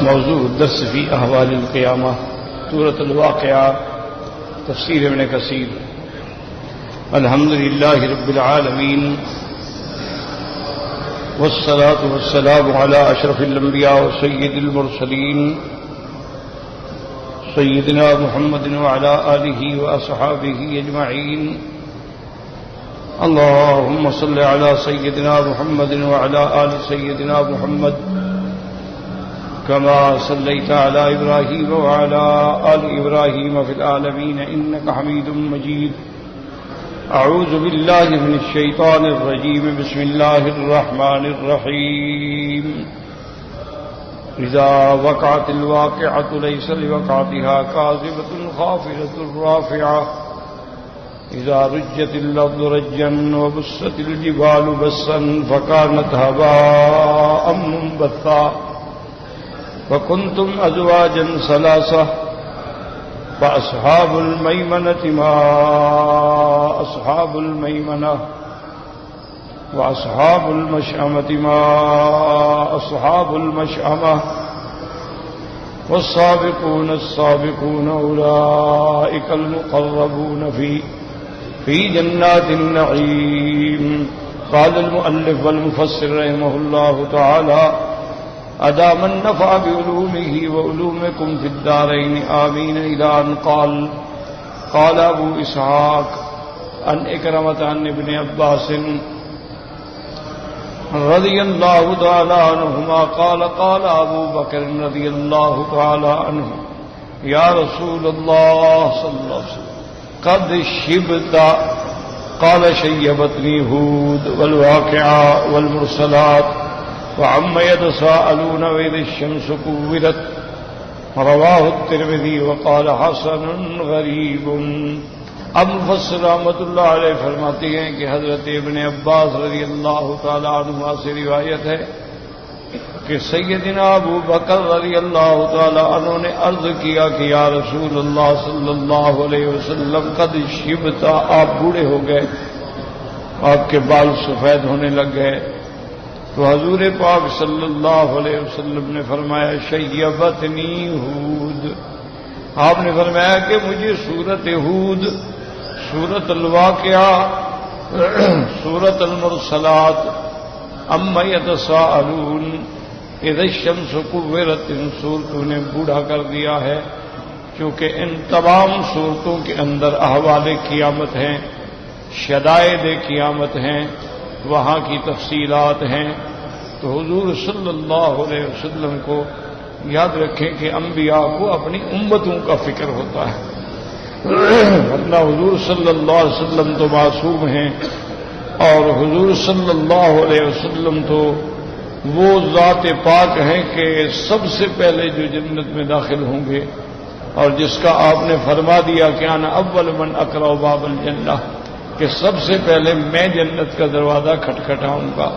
موضوع الدرس فی احوال القیامہ سورۃ الواقعہ تفسیر ابن کثیر. الحمد للہ رب العالمین والصلاة والسلام علی اشرف الانبیاء وسید المرسلین سیدنا محمد وعلی آلہ واصحابہ اجمعین. اللهم صل على سيدنا محمد وعلى آل سيدنا محمد كما صليت على إبراهيم وعلى آل إبراهيم في العالمين إنك حميد مجيد. أعوذ بالله من الشيطان الرجيم. بسم الله الرحمن الرحيم. إذا وقعت الواقعة ليس لوقعتها كاذبة خافضة رافعة إذا رجت الأرض رجا وبست الجبال بسا فكانت هباء منبثا وكنتم أزواجا ثلاثة فأصحاب الميمنة ما أصحاب الميمنة وأصحاب المشأمة ما أصحاب المشأمة والسابقون السابقون أولئك المقربون في جنات النعيم. قال المؤلف والمفسر رحمه الله تعالى أدام النفع بعلومه وعلومكم في الدارين آمين. إلى أن قال أبو إسحاق عن إكرمة عن ابن عباس رضي الله تعالى عنهما قال أبو بكر رضي الله تعالى عنه يا رسول الله صلى الله عليه وسلم قد شبت. قال شيبتني هود والواقعة والمرسلات وعما يتساءلون وإذا الشمس كورت. رواه الترمذي وقال حسن غریب. اب مفسر رحمۃ اللہ علیہ فرماتے ہیں کہ حضرت ابن عباس رضی اللہ تعالی عنہ سے روایت ہے کہ سیدنا ابو بکر رضی اللہ تعالی عنہ نے عرض کیا کہ یا رسول اللہ صلی اللہ علیہ وسلم قد شبتا، آپ بوڑھے ہو گئے، آپ کے بال سفید ہونے لگ گئے. تو حضور پاک صلی اللہ علیہ وسلم نے فرمایا شیبتنی ہود. آپ نے فرمایا کہ مجھے سورۃ ہود، سورۃ الواقعہ، سورۃ المرسلات، عما یتساءلون، اذا الشمس کورت، ان صورتوں نے بوڑھا کر دیا ہے، کیونکہ ان تمام صورتوں کے اندر احوال قیامت ہیں، شدائد قیامت ہیں، وہاں کی تفصیلات ہیں. تو حضور صلی اللہ علیہ وسلم کو یاد رکھیں کہ انبیاء کو اپنی امتوں کا فکر ہوتا ہے، ورنہ حضور صلی اللہ علیہ وسلم تو معصوم ہیں، اور حضور صلی اللہ علیہ وسلم تو وہ ذات پاک ہیں کہ سب سے پہلے جو جنت میں داخل ہوں گے، اور جس کا آپ نے فرما دیا کہ انا اول من اقرأ باب الجنہ، کہ سب سے پہلے میں جنت کا دروازہ کھٹکھٹاؤں گا.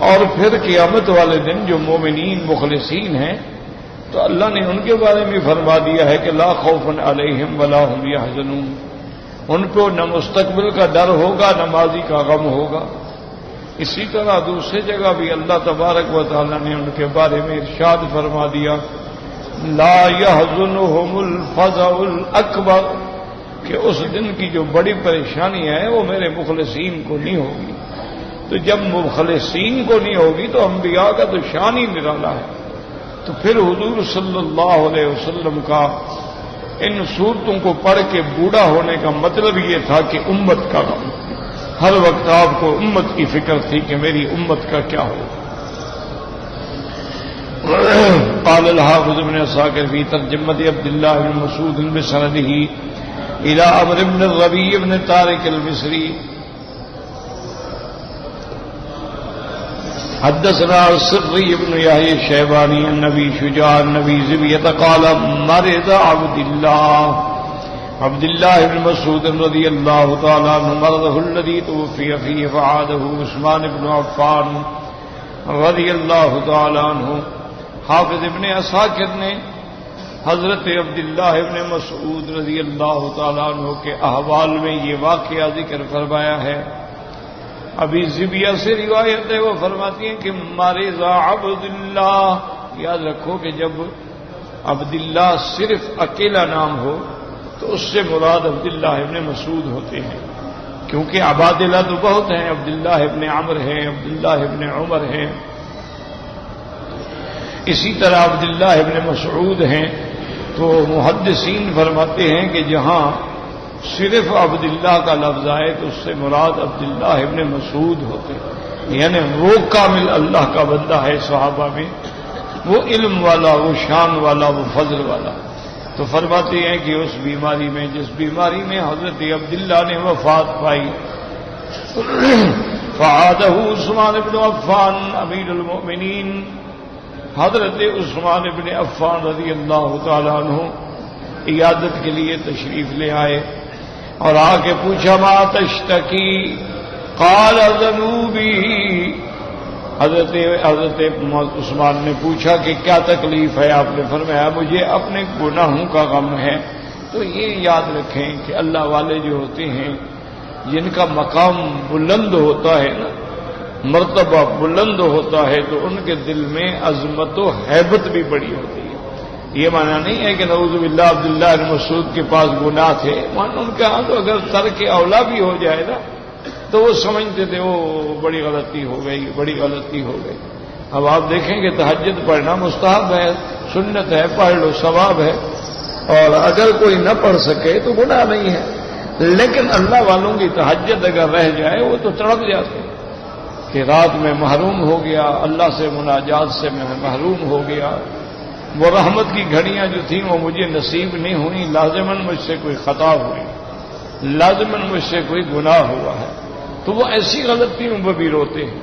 اور پھر قیامت والے دن جو مومنین مخلصین ہیں تو اللہ نے ان کے بارے میں فرما دیا ہے کہ لا خوف علیہم ولا هم یحزنون، ان کو نہ مستقبل کا ڈر ہوگا نہ ماضی کا غم ہوگا. اسی طرح دوسری جگہ بھی اللہ تبارک و تعالی نے ان کے بارے میں ارشاد فرما دیا لا يحزنهم الفزع الاکبر، کہ اس دن کی جو بڑی پریشانی ہے وہ میرے مخلصین کو نہیں ہوگی. تو جب مخلصین کو نہیں ہوگی تو انبیاء کا تو شان ہی نرالا ہے. تو پھر حضور صلی اللہ علیہ وسلم کا ان صورتوں کو پڑھ کے بوڑھا ہونے کا مطلب یہ تھا کہ امت کا غم، ہر وقت آپ کو امت کی فکر تھی کہ میری امت کا کیا ہو. قال الحافظ ابن عساکر فی ترجمۃ عبداللہ بن مسعود بسندہ الى عمرو بن الربیع بن طارق المصری حدثنا السري بن يحيى الشيباني عن ابي شجاع عن ابي زبيدة قال مرض عبد الله بن مسعود رضي الله تعالى عنه مرضه الذي توفي فيه فعاده عثمان بن عفان رضي الله تعالى عنه. حافظ ابن عساکر نے حضرت عبداللہ ابن مسعود رضی اللہ تعالیٰ عنہ کے احوال میں یہ واقعہ ذکر فرمایا ہے. ابھی زبیہ سے روایت ہے، وہ فرماتی ہیں کہ مارض عبداللہ یاد رکھو کہ جب عبداللہ صرف اکیلا نام ہو تو اس سے مراد عبداللہ ابن مسعود ہوتے ہیں، کیونکہ عبادلہ تو بہت ہیں، عبداللہ ابن عمر ہیں، عبداللہ ابن عمر ہیں، اسی طرح عبداللہ ابن مسعود ہیں۔ تو محدثین فرماتے ہیں کہ جہاں صرف عبداللہ کا لفظ آئے تو اس سے مراد عبداللہ ابن مسعود ہوتے ہیں، یعنی وہ کامل اللہ کا بندہ ہے صحابہ میں، وہ علم والا، وہ شان والا، وہ فضل والا۔ تو فرماتے ہیں کہ اس بیماری میں، جس بیماری میں حضرت عبداللہ نے وفات پائی، فعادہ عثمان بن عفان امیر المؤمنین، حضرت عثمان بن عفان رضی اللہ تعالیٰ عنہ عیادت کے لیے تشریف لے آئے اور آ کے پوچھا ما تشتکی قال ذنوبی، حضرت عثمان نے پوچھا کہ کیا تکلیف ہے؟ آپ نے فرمایا مجھے اپنے گناہوں کا غم ہے۔ تو یہ یاد رکھیں کہ اللہ والے جو ہوتے ہیں جن کا مقام بلند ہوتا ہے نا، مرتبہ بلند ہوتا ہے، تو ان کے دل میں عظمت و ہیبت بھی بڑی ہوتی ہے۔ یہ معنی نہیں ہے کہ نعوذ باللہ عبداللہ بن مسعود کے پاس گناہ تھے، ان کے ہاں تو اگر ترک اولا بھی ہو جائے نا تو وہ سمجھتے تھے وہ بڑی غلطی ہو گئی، بڑی غلطی ہو گئی۔ اب آپ دیکھیں کہ تہجد پڑھنا مستحب ہے، سنت ہے، پڑھ لو ثواب ہے، اور اگر کوئی نہ پڑھ سکے تو گناہ نہیں ہے، لیکن اللہ والوں کی تہجد اگر رہ جائے وہ تو تڑپ جاتے ہیں کہ رات میں محروم ہو گیا، اللہ سے مناجات سے میں محروم ہو گیا، وہ رحمت کی گھڑیاں جو تھیں وہ مجھے نصیب نہیں ہوئی، لازماً مجھ سے کوئی خطا ہوئی، لازماً مجھ سے کوئی گناہ ہوا ہے، تو وہ ایسی غلطیوں پہ بھی روتے ہیں۔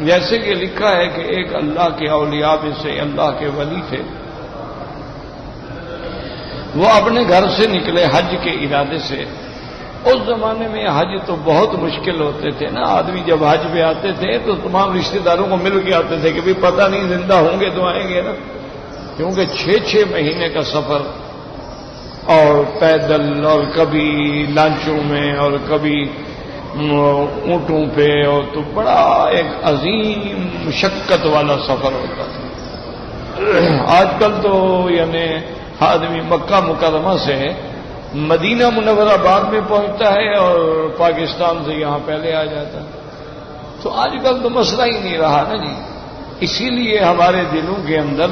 جیسے کہ لکھا ہے کہ ایک اللہ کے اولیاء میں سے اللہ کے ولی تھے، وہ اپنے گھر سے نکلے حج کے ارادے سے۔ اس زمانے میں حج تو بہت مشکل ہوتے تھے نا، آدمی جب حج پہ آتے تھے تو تمام رشتہ داروں کو مل کے آتے تھے کہ بھی پتہ نہیں زندہ ہوں گے تو آئیں گے نا، کیونکہ 6 مہینے کا سفر، اور پیدل، اور کبھی لانچوں میں، اور کبھی اونٹوں پہ، اور تو بڑا ایک عظیم مشقت والا سفر ہوتا تھا۔ آج کل تو یعنی آدمی مکہ مکرمہ سے مدینہ منورہ بعد میں پہنچتا ہے اور پاکستان سے یہاں پہلے آ جاتا ہے، تو آج کل تو مسئلہ ہی نہیں رہا نا جی۔ اسی لیے ہمارے دلوں کے اندر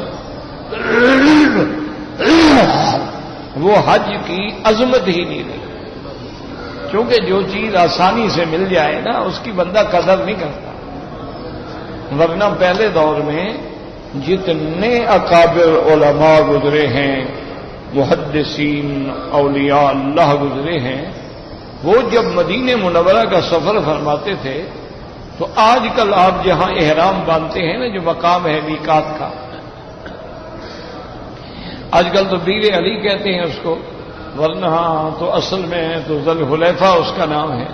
وہ حج کی عظمت ہی نہیں رہی، کیونکہ جو چیز آسانی سے مل جائے نا اس کی بندہ قدر نہیں کرتا، ورنہ پہلے دور میں جتنے اکابر علماء گزرے ہیں، محدثین اولیاء اللہ گزرے ہیں، وہ جب مدینہ منورہ کا سفر فرماتے تھے تو آج کل آپ جہاں احرام باندھتے ہیں نا، جو مقام ہے میقات کا، آج کل تو بیر علی کہتے ہیں اس کو، ورنہ تو اصل میں تو ذوالحلیفہ اس کا نام ہے،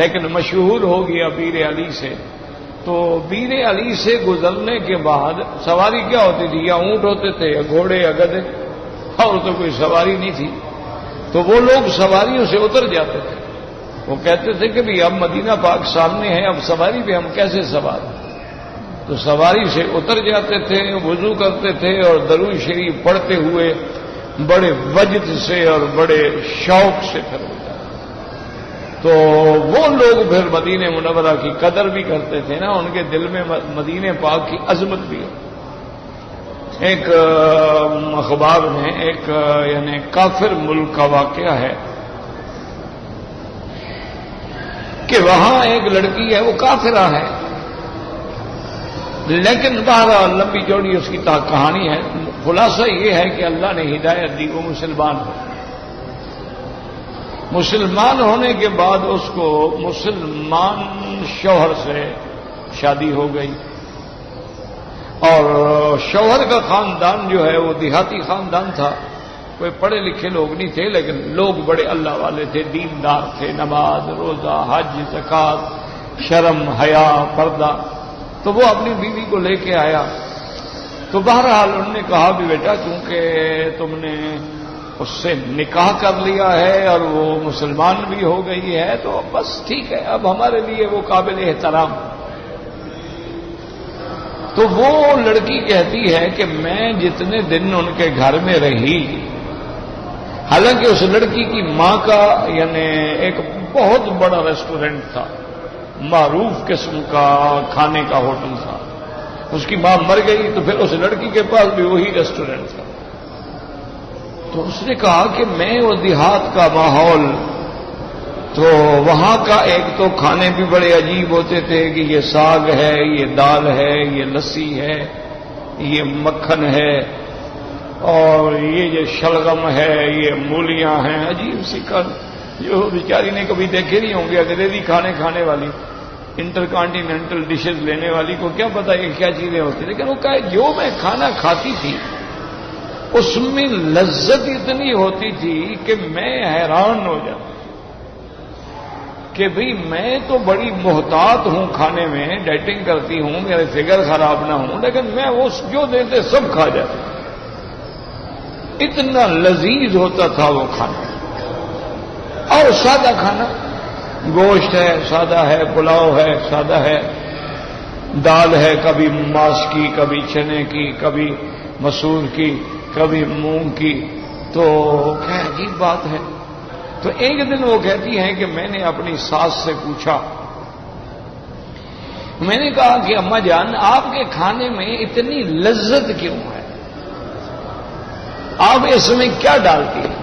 لیکن مشہور ہو گیا بیر علی سے۔ تو بیر علی سے گزرنے کے بعد سواری کیا ہوتی تھی؟ یا اونٹ ہوتے تھے، یا گھوڑے، یا گدھے، اور تو کوئی سواری نہیں تھی، تو وہ لوگ سواریوں سے اتر جاتے تھے۔ وہ کہتے تھے کہ بھی اب مدینہ پاک سامنے ہے، اب سواری پہ ہم کیسے سوار ہیں؟ تو سواری سے اتر جاتے تھے، وضو کرتے تھے اور درود شریف پڑھتے ہوئے بڑے وجد سے اور بڑے شوق سے پھر ہو جاتے۔ تو وہ لوگ پھر مدینہ منورہ کی قدر بھی کرتے تھے نا، ان کے دل میں مدینہ پاک کی عظمت بھی ہے۔ ایک اخبار میں ایک یعنی کافر ملک کا واقعہ ہے کہ وہاں ایک لڑکی ہے، وہ کافرہ ہے، لیکن بہرحال لمبی چوڑی اس کی کہانی ہے، خلاصہ یہ ہے کہ اللہ نے ہدایت دی، وہ مسلمان ہو۔ مسلمان ہونے کے بعد اس کو مسلمان شوہر سے شادی ہو گئی، اور شوہر کا خاندان جو ہے وہ دیہاتی خاندان تھا، کوئی پڑھے لکھے لوگ نہیں تھے، لیکن لوگ بڑے اللہ والے تھے، دیندار تھے، نماز، روزہ، حج، زکات، شرم، حیا، پردہ۔ تو وہ اپنی بیوی کو لے کے آیا، تو بہرحال انہوں نے کہا بھی بیٹا کیونکہ تم نے اس سے نکاح کر لیا ہے اور وہ مسلمان بھی ہو گئی ہے تو بس ٹھیک ہے، اب ہمارے لیے وہ قابل احترام۔ تو وہ لڑکی کہتی ہے کہ میں جتنے دن ان کے گھر میں رہی، حالانکہ اس لڑکی کی ماں کا یعنی ایک بہت بڑا ریسٹورنٹ تھا، معروف قسم کا کھانے کا ہوٹل تھا، اس کی ماں مر گئی تو پھر اس لڑکی کے پاس بھی وہی ریسٹورنٹ تھا۔ تو اس نے کہا کہ میں وہ دیہات کا ماحول، تو وہاں کا ایک تو کھانے بھی بڑے عجیب ہوتے تھے کہ یہ ساگ ہے، یہ دال ہے، یہ لسی ہے، یہ مکھن ہے، اور یہ شلغم ہے، یہ مولیاں ہیں، عجیب سی جو بیچاری نے کبھی دیکھے نہیں ہوں گے انگریزی کھانے والی، انٹر کانٹیننٹل ڈشز لینے والی کو کیا پتا یہ کیا چیزیں ہوتی، لیکن وہ کہا جو میں کھانا کھاتی تھی اس میں لذت اتنی ہوتی تھی کہ میں حیران ہو جاتا کہ بھئی میں تو بڑی محتاط ہوں کھانے میں، ڈائٹنگ کرتی ہوں، میرے فگر خراب نہ ہوں، لیکن میں وہ جو دیتے سب کھا جاتا، اتنا لذیذ ہوتا تھا وہ کھانا۔ اور سادہ کھانا، گوشت ہے سادہ ہے، پلاؤ ہے سادہ ہے، دال ہے کبھی ماس کی، کبھی چنے کی، کبھی مسور کی، کبھی مونگ کی، تو کیا عجیب بات ہے۔ تو ایک دن وہ کہتی ہیں کہ میں نے اپنی ساس سے پوچھا، میں نے کہا کہ اماں جان آپ کے کھانے میں اتنی لذت کیوں ہے، آپ اس میں کیا ڈالتی ہیں؟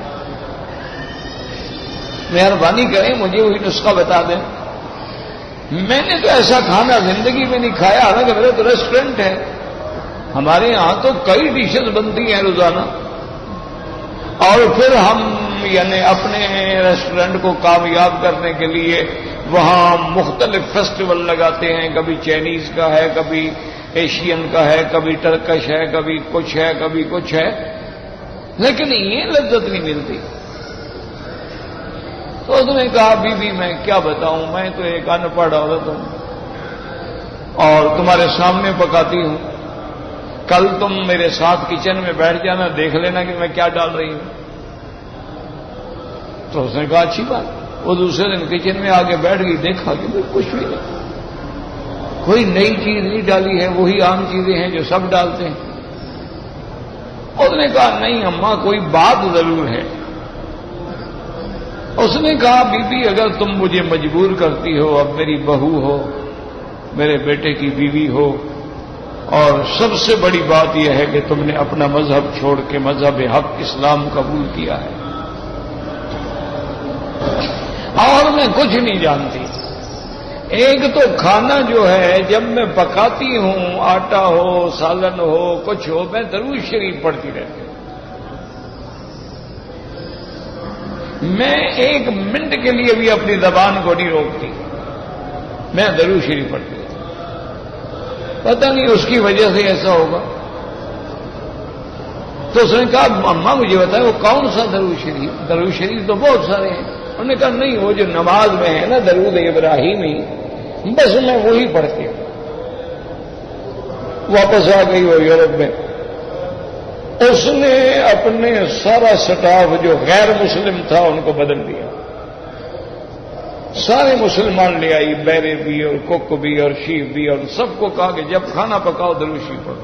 مہربانی کریں مجھے وہی نسخہ بتا دیں۔ میں نے تو ایسا کھانا زندگی میں نہیں کھایا، حالانکہ میرا تو ریسٹورنٹ ہے، ہمارے یہاں تو کئی ڈشز بنتی ہیں روزانہ، اور پھر ہم یعنی اپنے ریسٹورنٹ کو کامیاب کرنے کے لیے وہاں مختلف فیسٹیول لگاتے ہیں، کبھی چائنیز کا ہے، کبھی ایشین کا ہے، کبھی ٹرکش ہے، کبھی کچھ ہے، کبھی کچھ ہے، لیکن یہ لذت نہیں ملتی۔ تو اس نے کہا بی بی میں کیا بتاؤں، میں تو ایک ان پڑھ عورت ہوں اور تمہارے سامنے پکاتی ہوں، کل تم میرے ساتھ کچن میں بیٹھ جانا، دیکھ لینا کہ میں کیا ڈال رہی ہوں۔ تو اس نے کہا اچھی بات۔ وہ دوسرے دن کچن میں آ کے بیٹھ گئی، دیکھا کہ کچھ بھی نہیں، کوئی نئی چیز نہیں ڈالی ہے، وہی عام چیزیں ہیں جو سب ڈالتے ہیں۔ اس نے کہا نہیں اماں کوئی بات ضرور ہے۔ اس نے کہا بی بی اگر تم مجھے مجبور کرتی ہو، اب میری بہو ہو، میرے بیٹے کی بیوی ہو، اور سب سے بڑی بات یہ ہے کہ تم نے اپنا مذہب چھوڑ کے مذہب حق اسلام قبول کیا ہے، اور میں کچھ نہیں جانتی، ایک تو کھانا جو ہے جب میں پکاتی ہوں، آٹا ہو، سالن ہو، کچھ ہو، میں درود شریف پڑھتی رہتی ہوں، میں ایک منٹ کے لیے بھی اپنی زبان کو نہیں روکتی، میں درود شریف پڑھتی رہتی ہوں، پتہ نہیں اس کی وجہ سے ایسا ہوگا۔ تو اس نے کہا اماں مجھے بتائیں وہ کون سا درود شریف؟ درود شریف تو بہت سارے ہیں۔ انہوں نے کہا نہیں وہ جو نماز میں ہے نا درود ابراہیمی، بس میں وہی پڑھتی ہوں۔ واپس آ گئی وہ یورپ میں، اس نے اپنے سارا سٹاف جو غیر مسلم تھا ان کو بدل دیا، سارے مسلمان لے آئی، بیرے بھی اور کوک بھی اور شیف بھی، اور سب کو کہا کہ جب کھانا پکاؤ درود شریف پڑھو۔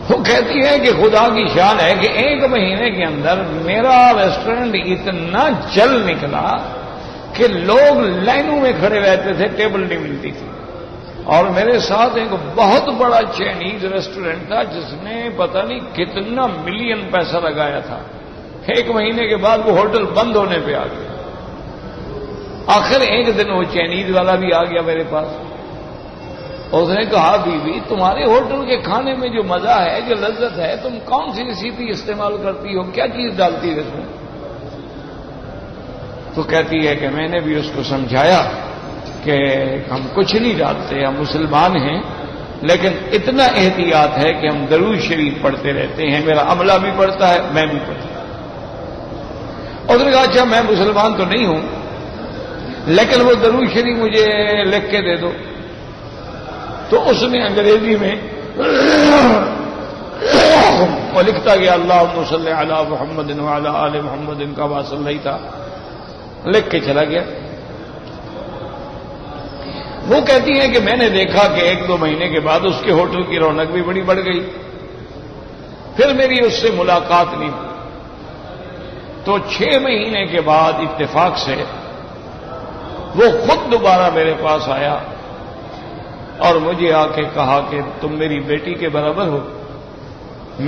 وہ کہتی ہے کہ خدا کی شان ہے کہ ایک مہینے کے اندر میرا ریسٹورنٹ اتنا چل نکلا کہ لوگ لائنوں میں کھڑے رہتے تھے، ٹیبل نہیں ملتی تھی، اور میرے ساتھ ایک بہت بڑا چائنیز ریسٹورنٹ تھا جس نے پتہ نہیں کتنا ملین پیسہ لگایا تھا، ایک مہینے کے بعد وہ ہوٹل بند ہونے پہ آ گیا۔ آخر ایک دن وہ چائنیز والا بھی آ گیا میرے پاس، اس نے کہا بی بی تمہارے ہوٹل کے کھانے میں جو مزہ ہے، جو لذت ہے، تم کون سی ریسیپی استعمال کرتی ہو، کیا چیز ڈالتی ہے اس میں؟ تو کہتی ہے کہ میں نے بھی اس کو سمجھایا کہ ہم کچھ نہیں ڈالتے، ہم مسلمان ہیں، لیکن اتنا احتیاط ہے کہ ہم درود شریف پڑھتے رہتے ہیں، میرا عملہ بھی پڑھتا ہے، میں بھی پڑھتا ہوں۔ اس نے کہا اچھا میں مسلمان تو نہیں ہوں، لیکن وہ درود شریف مجھے لکھ کے دے دو۔ تو اس نے انگریزی میں وہ لکھتا گیا اللہم صلی علی محمد وعلی آل محمد، ان کا واصل نہیں تھا، لکھ کے چلا گیا۔ وہ کہتی ہیں کہ میں نے دیکھا کہ 1-2 مہینے کے بعد اس کے ہوٹل کی رونق بھی بڑی بڑھ گئی، پھر میری اس سے ملاقات نہیں ہوئی۔ تو 6 مہینے کے بعد اتفاق سے وہ خود دوبارہ میرے پاس آیا اور مجھے آ کے کہا کہ تم میری بیٹی کے برابر ہو،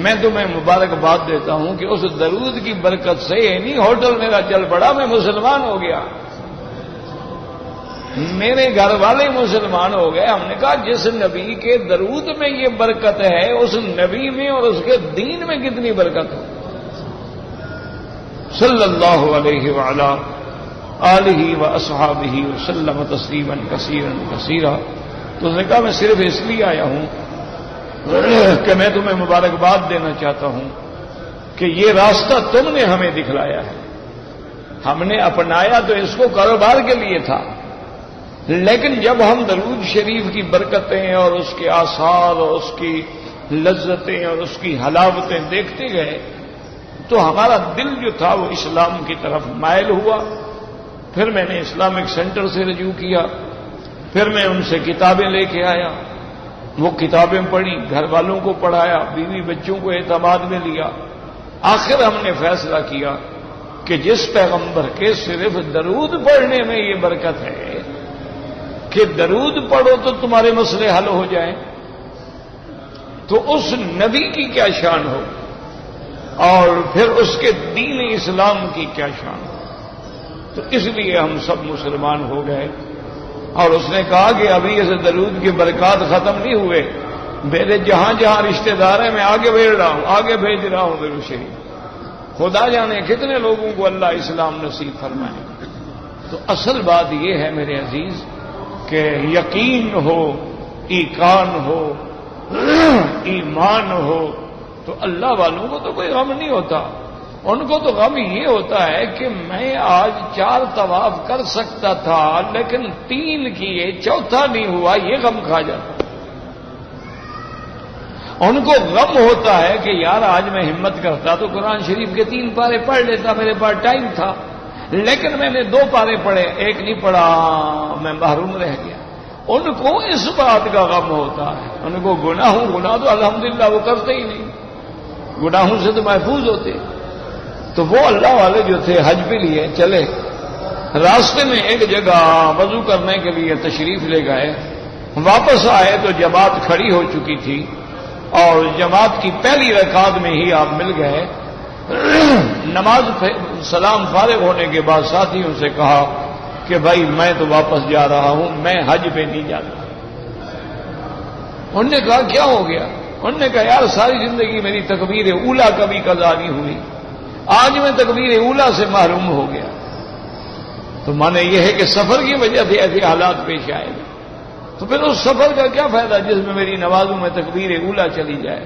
میں تمہیں مبارکباد دیتا ہوں کہ اس درود کی برکت سے نہیں ہوٹل میرا چل پڑا، میں مسلمان ہو گیا، میرے گھر والے مسلمان ہو گئے۔ ہم نے کہا جس نبی کے درود میں یہ برکت ہے اس نبی میں اور اس کے دین میں کتنی برکت ہو، صلی اللہ علیہ وعلا آلہ واصحابہ وسلم تسلیما کثیرا کثیرا۔ تو اس نے کہا میں صرف اس لیے آیا ہوں کہ میں تمہیں مبارکباد دینا چاہتا ہوں کہ یہ راستہ تم نے ہمیں دکھلایا ہے، ہم نے اپنایا تو اس کو کاروبار کے لیے تھا، لیکن جب ہم درود شریف کی برکتیں اور اس کے آثار اور اس کی لذتیں اور اس کی حلاوتیں دیکھتے گئے تو ہمارا دل جو تھا وہ اسلام کی طرف مائل ہوا۔ پھر میں نے اسلامک سینٹر سے رجوع کیا، پھر میں ان سے کتابیں لے کے آیا، وہ کتابیں پڑھی، گھر والوں کو پڑھایا، بیوی بچوں کو اعتماد میں لیا۔ آخر ہم نے فیصلہ کیا کہ جس پیغمبر کے صرف درود پڑھنے میں یہ برکت ہے کہ درود پڑھو تو تمہارے مسئلے حل ہو جائیں، تو اس نبی کی کیا شان ہو اور پھر اس کے دین اسلام کی کیا شان ہو۔ تو اس لیے ہم سب مسلمان ہو گئے۔ اور اس نے کہا کہ ابھی اس درود کی برکات ختم نہیں ہوئے، میرے جہاں جہاں رشتہ دار ہیں میں آگے بھیج رہا ہوں، آگے بھیج رہا ہوں درود شریف، خدا جانے کتنے لوگوں کو اللہ اسلام نصیب فرمائے۔ تو اصل بات یہ ہے میرے عزیز کہ یقین ہو، ایقان ہو، ایمان ہو تو اللہ والوں کو تو کوئی غم نہیں ہوتا، ان کو تو غم یہ ہوتا ہے کہ میں آج 4 طواف کر سکتا تھا لیکن 3 کیے، 4تھا نہیں ہوا، یہ غم کھا جاتا۔ ان کو غم ہوتا ہے کہ یار آج میں ہمت کرتا تو قرآن شریف کے 3 پارے پڑھ لیتا، میرے پاس ٹائم تھا، لیکن میں نے 2 پارے پڑھے، 1 نہیں پڑھا، میں محروم رہ گیا۔ ان کو اس بات کا غم ہوتا ہے، ان کو گناہ تو الحمدللہ وہ کرتے ہی نہیں، گناہوں سے تو محفوظ ہوتے۔ تو وہ اللہ والے جو تھے حج پہ لیے چلے، راستے میں ایک جگہ وضو کرنے کے لیے تشریف لے گئے، واپس آئے تو جماعت کھڑی ہو چکی تھی اور جماعت کی پہلی رکعت میں ہی آپ مل گئے۔ نماز سلام فارغ ہونے کے بعد ساتھیوں سے کہا کہ بھائی میں تو واپس جا رہا ہوں، میں حج پہ نہیں جاتا۔ انہوں نے کہا کیا ہو گیا؟ انہوں نے کہا یار ساری زندگی میری تکبیر اولا کبھی قضا نہیں ہوئی، آج میں تکبیر اولا سے محروم ہو گیا۔ تو مانے یہ ہے کہ سفر کی وجہ سے ایسے حالات پیش آئے، تو پھر اس سفر کا کیا فائدہ جس میں میری نمازوں میں تکبیر اولا چلی جائے۔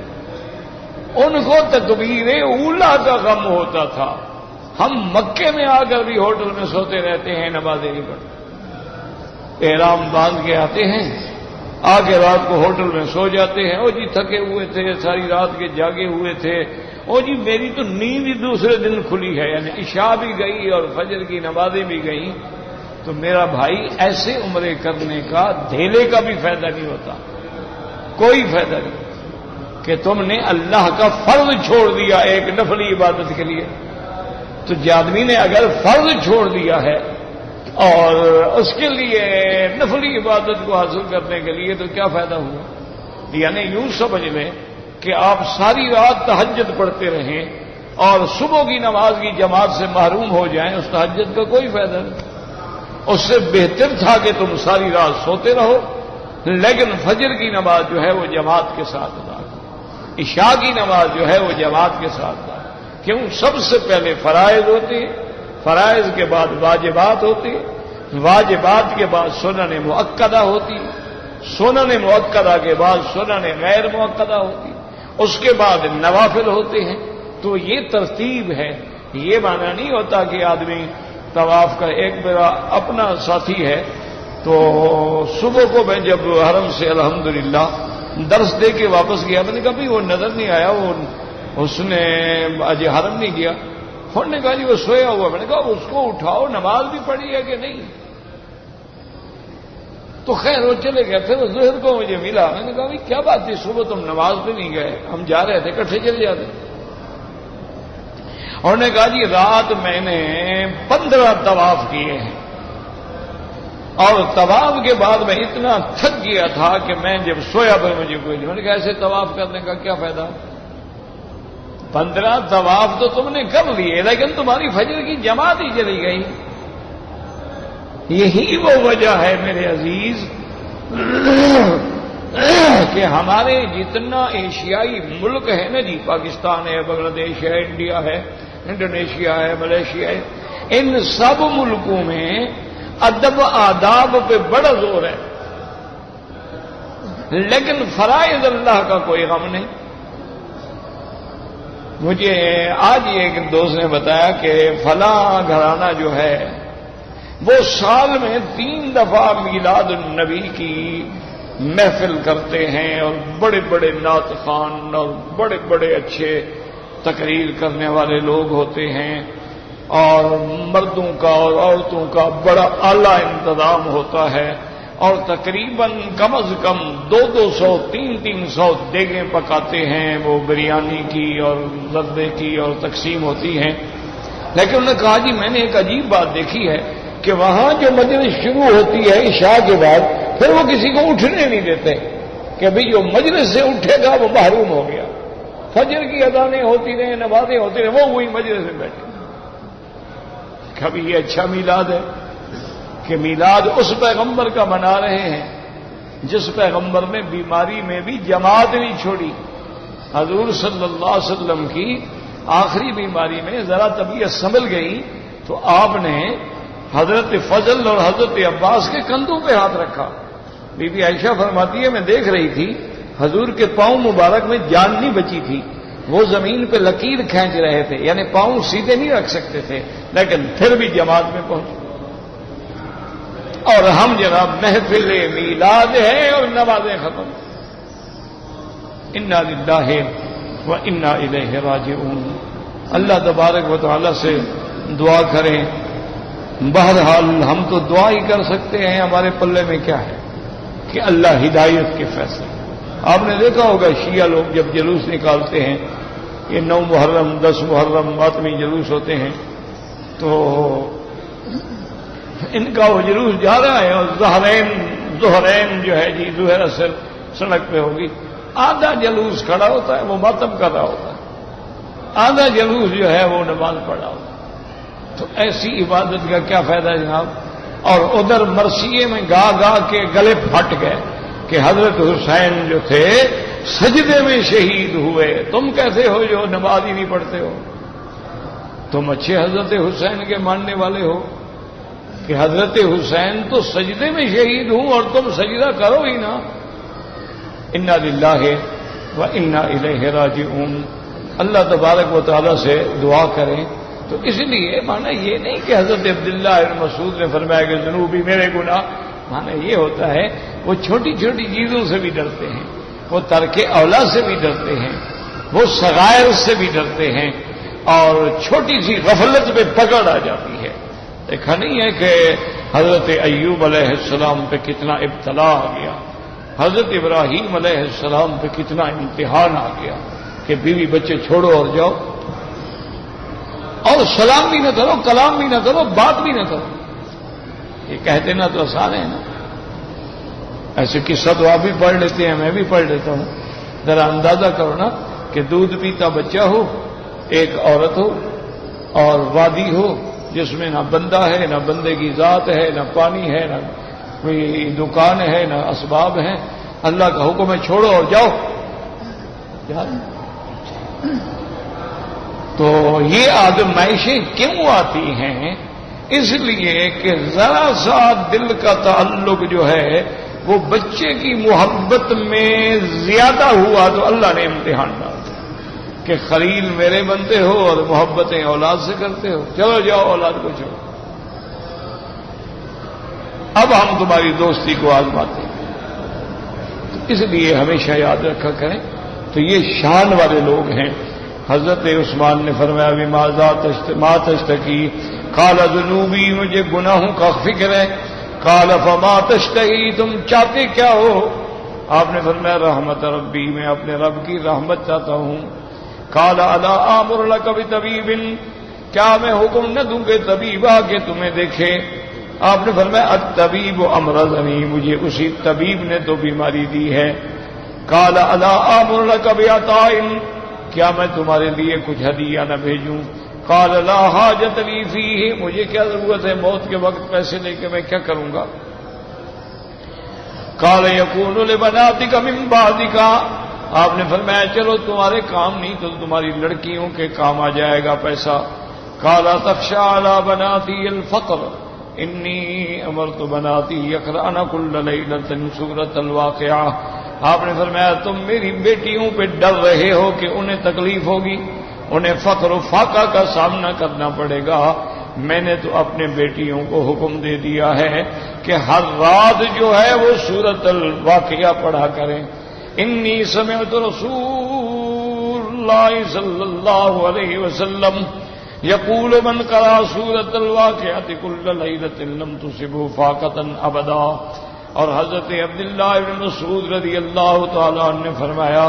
ان کو تکبیر اولا کا غم ہوتا تھا۔ ہم مکے میں آ کر بھی ہوٹل میں سوتے رہتے ہیں، نمازیں نہیں پڑھتے، احرام باندھ کے آتے ہیں، آ کے رات کو ہوٹل میں سو جاتے ہیں، او جی تھکے ہوئے تھے، ساری رات کے جاگے ہوئے تھے، او جی میری تو نیند ہی دوسرے دن کھلی ہے، یعنی عشاء بھی گئی اور فجر کی نمازیں بھی گئیں۔ تو میرا بھائی ایسے عمرے کرنے کا دھیلے کا بھی فائدہ نہیں ہوتا، کوئی فائدہ نہیں کہ تم نے اللہ کا فرض چھوڑ دیا ایک نفلی عبادت کے لیے۔ تو آدمی نے اگر فرض چھوڑ دیا ہے اور اس کے لیے نفلی عبادت کو حاصل کرنے کے لیے تو کیا فائدہ ہوا؟ یعنی یوں سمجھ لیں کہ آپ ساری رات تہجد پڑھتے رہیں اور صبح کی نماز کی جماعت سے محروم ہو جائیں، اس تہجد کا کوئی فائدہ نہیں۔ اس سے بہتر تھا کہ تم ساری رات سوتے رہو لیکن فجر کی نماز جو ہے وہ جماعت کے ساتھ ادا کرو، عشاء کی نماز جو ہے وہ جماعت کے ساتھ ادا کرو۔ کیوں؟ سب سے پہلے فرائض ہوتے ہیں، فرائض کے بعد واجبات ہوتی، واجبات کے بعد سنن مؤکدہ ہوتی، سنن مؤکدہ کے بعد سنن غیر مؤکدہ ہوتی، اس کے بعد نوافل ہوتے ہیں۔ تو یہ ترتیب ہے، یہ معنی نہیں ہوتا کہ آدمی طواف کا ایک میرا اپنا ساتھی ہے، تو صبح کو میں جب حرم سے الحمدللہ درس دے کے واپس گیا، میں نے کہا بھائی وہ نظر نہیں آیا، وہ اس نے آج حرم نہیں گیا۔ انہوں نے کہا جی وہ سویا ہوا۔ میں نے کہا اس کو اٹھاؤ، نماز بھی پڑھی ہے کہ نہیں؟ تو خیر وہ چلے گئے. پھر ظہر کو مجھے ملا. میں نے کہا بھائی کیا بات تھی, صبح تم نماز پہ نہیں گئے, ہم جا رہے تھے, اکٹھے چلے جاتے. اور نے کہا جی رات میں نے 15 طواف کیے ہیں, اور طواف کے بعد میں اتنا تھک گیا تھا کہ میں جب سویا پھر مجھے کوئی نہیں. میں نے کہا ایسے طواف کرنے کا کیا فائدہ؟ 15 طواف تو تم نے کر لیے, لیکن تمہاری فجر کی جماعت ہی چلی گئی. یہی وہ وجہ ہے میرے عزیز کہ ہمارے جتنا ایشیائی ملک ہے نا جی, پاکستان ہے, بنگلہ دیش ہے, انڈیا ہے, انڈونیشیا ہے, ملیشیا ہے, ان سب ملکوں میں ادب آداب پہ بڑا زور ہے, لیکن فرائض اللہ کا کوئی غم نہیں. مجھے آج ایک دوست نے بتایا کہ فلاں گھرانہ جو ہے وہ سال میں 3 دفعہ میلاد النبی کی محفل کرتے ہیں, اور بڑے بڑے نعت خوان اور بڑے بڑے اچھے تقریر کرنے والے لوگ ہوتے ہیں, اور مردوں کا اور عورتوں کا بڑا اعلیٰ انتظام ہوتا ہے, اور تقریباً کم از کم 200 300 دیگیں پکاتے ہیں, وہ بریانی کی اور زردے کی اور تقسیم ہوتی ہیں. لیکن انہوں نے کہا جی میں نے ایک عجیب بات دیکھی ہے کہ وہاں جو مجلس شروع ہوتی ہے عشاء کے بعد, پھر وہ کسی کو اٹھنے نہیں دیتے کہ بھئی جو مجلس سے اٹھے گا وہ محروم ہو گیا. فجر کی اذانیں ہوتی رہیں, نمازیں ہوتی رہیں, وہ وہی مجلس میں بیٹھے. کبھی یہ اچھا میلاد ہے کہ میلاد اس پیغمبر کا منا رہے ہیں جس پیغمبر نے بیماری میں بھی جماعت نہیں چھوڑی. حضور صلی اللہ علیہ وسلم کی آخری بیماری میں ذرا طبیعت سنبھل گئی تو آپ نے حضرت فضل اور حضرت عباس کے کندھوں پہ ہاتھ رکھا. بی بی عائشہ فرماتی ہے میں دیکھ رہی تھی حضور کے پاؤں مبارک میں جان نہیں بچی تھی, وہ زمین پہ لکیر کھینچ رہے تھے, یعنی پاؤں سیدھے نہیں رکھ سکتے تھے, لیکن پھر بھی جماعت میں پہنچے. اور ہم جناب محفل میلاد ہے اور نمازیں ختم. انا للہ و انا الیہ راجعون. اللہ تبارک و تعالی سے دعا کریں. بہرحال ہم تو دعا ہی کر سکتے ہیں, ہمارے پلے میں کیا ہے کہ اللہ ہدایت کے فیصلے. آپ نے دیکھا ہوگا شیعہ لوگ جب جلوس نکالتے ہیں, یہ 9 محرم 10 محرم ماتمی جلوس ہوتے ہیں, تو ان کا وہ جلوس جا رہا ہے اور ظہرین جو ہے جی ظہر اثر سڑک پہ ہوگی, آدھا جلوس کھڑا ہوتا ہے وہ ماتم کر رہا ہوتا ہے, آدھا جلوس جو ہے وہ نماز پڑھا ہوتا ہے. تو ایسی عبادت کا کیا فائدہ جناب. اور ادھر مرثیے میں گا گا کے گلے پھٹ گئے کہ حضرت حسین جو تھے سجدے میں شہید ہوئے, تم کیسے ہو جو نماز ہی نہیں پڑھتے ہو. تم اچھے حضرت حسین کے ماننے والے ہو کہ حضرت حسین تو سجدے میں شہید ہوں اور تم سجدہ کرو ہی نا. انا للہ و انا الیہ راجعون. اللہ تبارک و تعالی سے دعا کریں. تو اس لیے مانا یہ نہیں کہ حضرت عبداللہ بن مسعود نے فرمایا کہ ذنوبی میرے گناہ, مانا یہ ہوتا ہے وہ چھوٹی چھوٹی چیزوں سے بھی ڈرتے ہیں, وہ ترک اولا سے بھی ڈرتے ہیں, وہ صغائر سے بھی ڈرتے ہیں, اور چھوٹی سی غفلت پہ پکڑ آ جاتی ہے. دیکھا نہیں ہے کہ حضرت ایوب علیہ السلام پہ کتنا ابتلا آ گیا, حضرت ابراہیم علیہ السلام پہ کتنا امتحان آ گیا کہ بیوی بچے چھوڑو اور جاؤ, اور سلام بھی نہ کرو, کلام بھی نہ کرو, بات بھی نہ کرو. یہ کہتے نا تو آسان ہے نا. ایسے قصہ تو آپ بھی پڑھ لیتے ہیں, میں بھی پڑھ لیتا ہوں. ذرا اندازہ کرو نا کہ دودھ پیتا بچہ ہو, ایک عورت ہو, اور وادی ہو جس میں نہ بندہ ہے, نہ بندے کی ذات ہے, نہ پانی ہے, نہ کوئی دکان ہے, نہ اسباب ہیں. اللہ کا حکم ہے چھوڑو اور جاؤ. تو یہ آزمائشیں کیوں آتی ہیں؟ اس لیے کہ ذرا سا دل کا تعلق جو ہے وہ بچے کی محبت میں زیادہ ہوا تو اللہ نے امتحان ڈالا کہ خلیل میرے بنتے ہو اور محبتیں اولاد سے کرتے ہو, چلو جاؤ اولاد کو چھوڑو. اب ہم تمہاری دوستی کو آزماتے ہیں. اس لیے ہمیشہ یاد رکھا کریں. تو یہ شان والے لوگ ہیں. حضرت عثمان نے فرمایا بھی ما تشتکی قال ذنوبی, مجھے گناہوں کا فکر ہے. قال فما تشتہی، تم چاہتے کیا ہو؟ آپ نے فرمایا رحمت ربی، میں اپنے رب کی رحمت چاہتا ہوں۔ قال الا آمر لک بطبیب، کیا میں حکم نہ دوں کہ طبیب آ کے تمہیں دیکھے؟ آپ نے فرمایا الطبیب امرضنی، مجھے اسی طبیب نے تو بیماری دی ہے۔ قال الا آمر لک بعطاء، کیا میں تمہارے لیے کچھ ہدیہ نہ بھیجوں؟ قال لا حاجت لی فیہ، مجھے کیا ضرورت ہے موت کے وقت پیسے لے کے میں کیا کروں گا؟ قال یکون لبناتک من بعدک، آپ نے فرمایا چلو تمہارے کام نہیں تو تمہاری لڑکیوں کے کام آ جائے گا پیسہ۔ قال تخشى على بناتی الفقر انی امرت بناتی یقرأن کل لیلۃ سورۃ الواقعہ، آپ نے فرمایا تم میری بیٹیوں پہ ڈر رہے ہو کہ انہیں تکلیف ہوگی، انہیں فقر و فاقہ کا سامنا کرنا پڑے گا، میں نے تو اپنے بیٹیوں کو حکم دے دیا ہے کہ ہر رات جو ہے وہ سورۃ الواقعہ پڑھا کریں۔ انی سمعت رسول اللہ صلی اللہ علیہ وسلم یقول من قرأ سورۃ الواقعۃ کل لیلۃ لم تصبه فاقۃ ابدا، اور حضرت عبداللہ بن مسعود رضی اللہ تعالیٰ عنہ نے فرمایا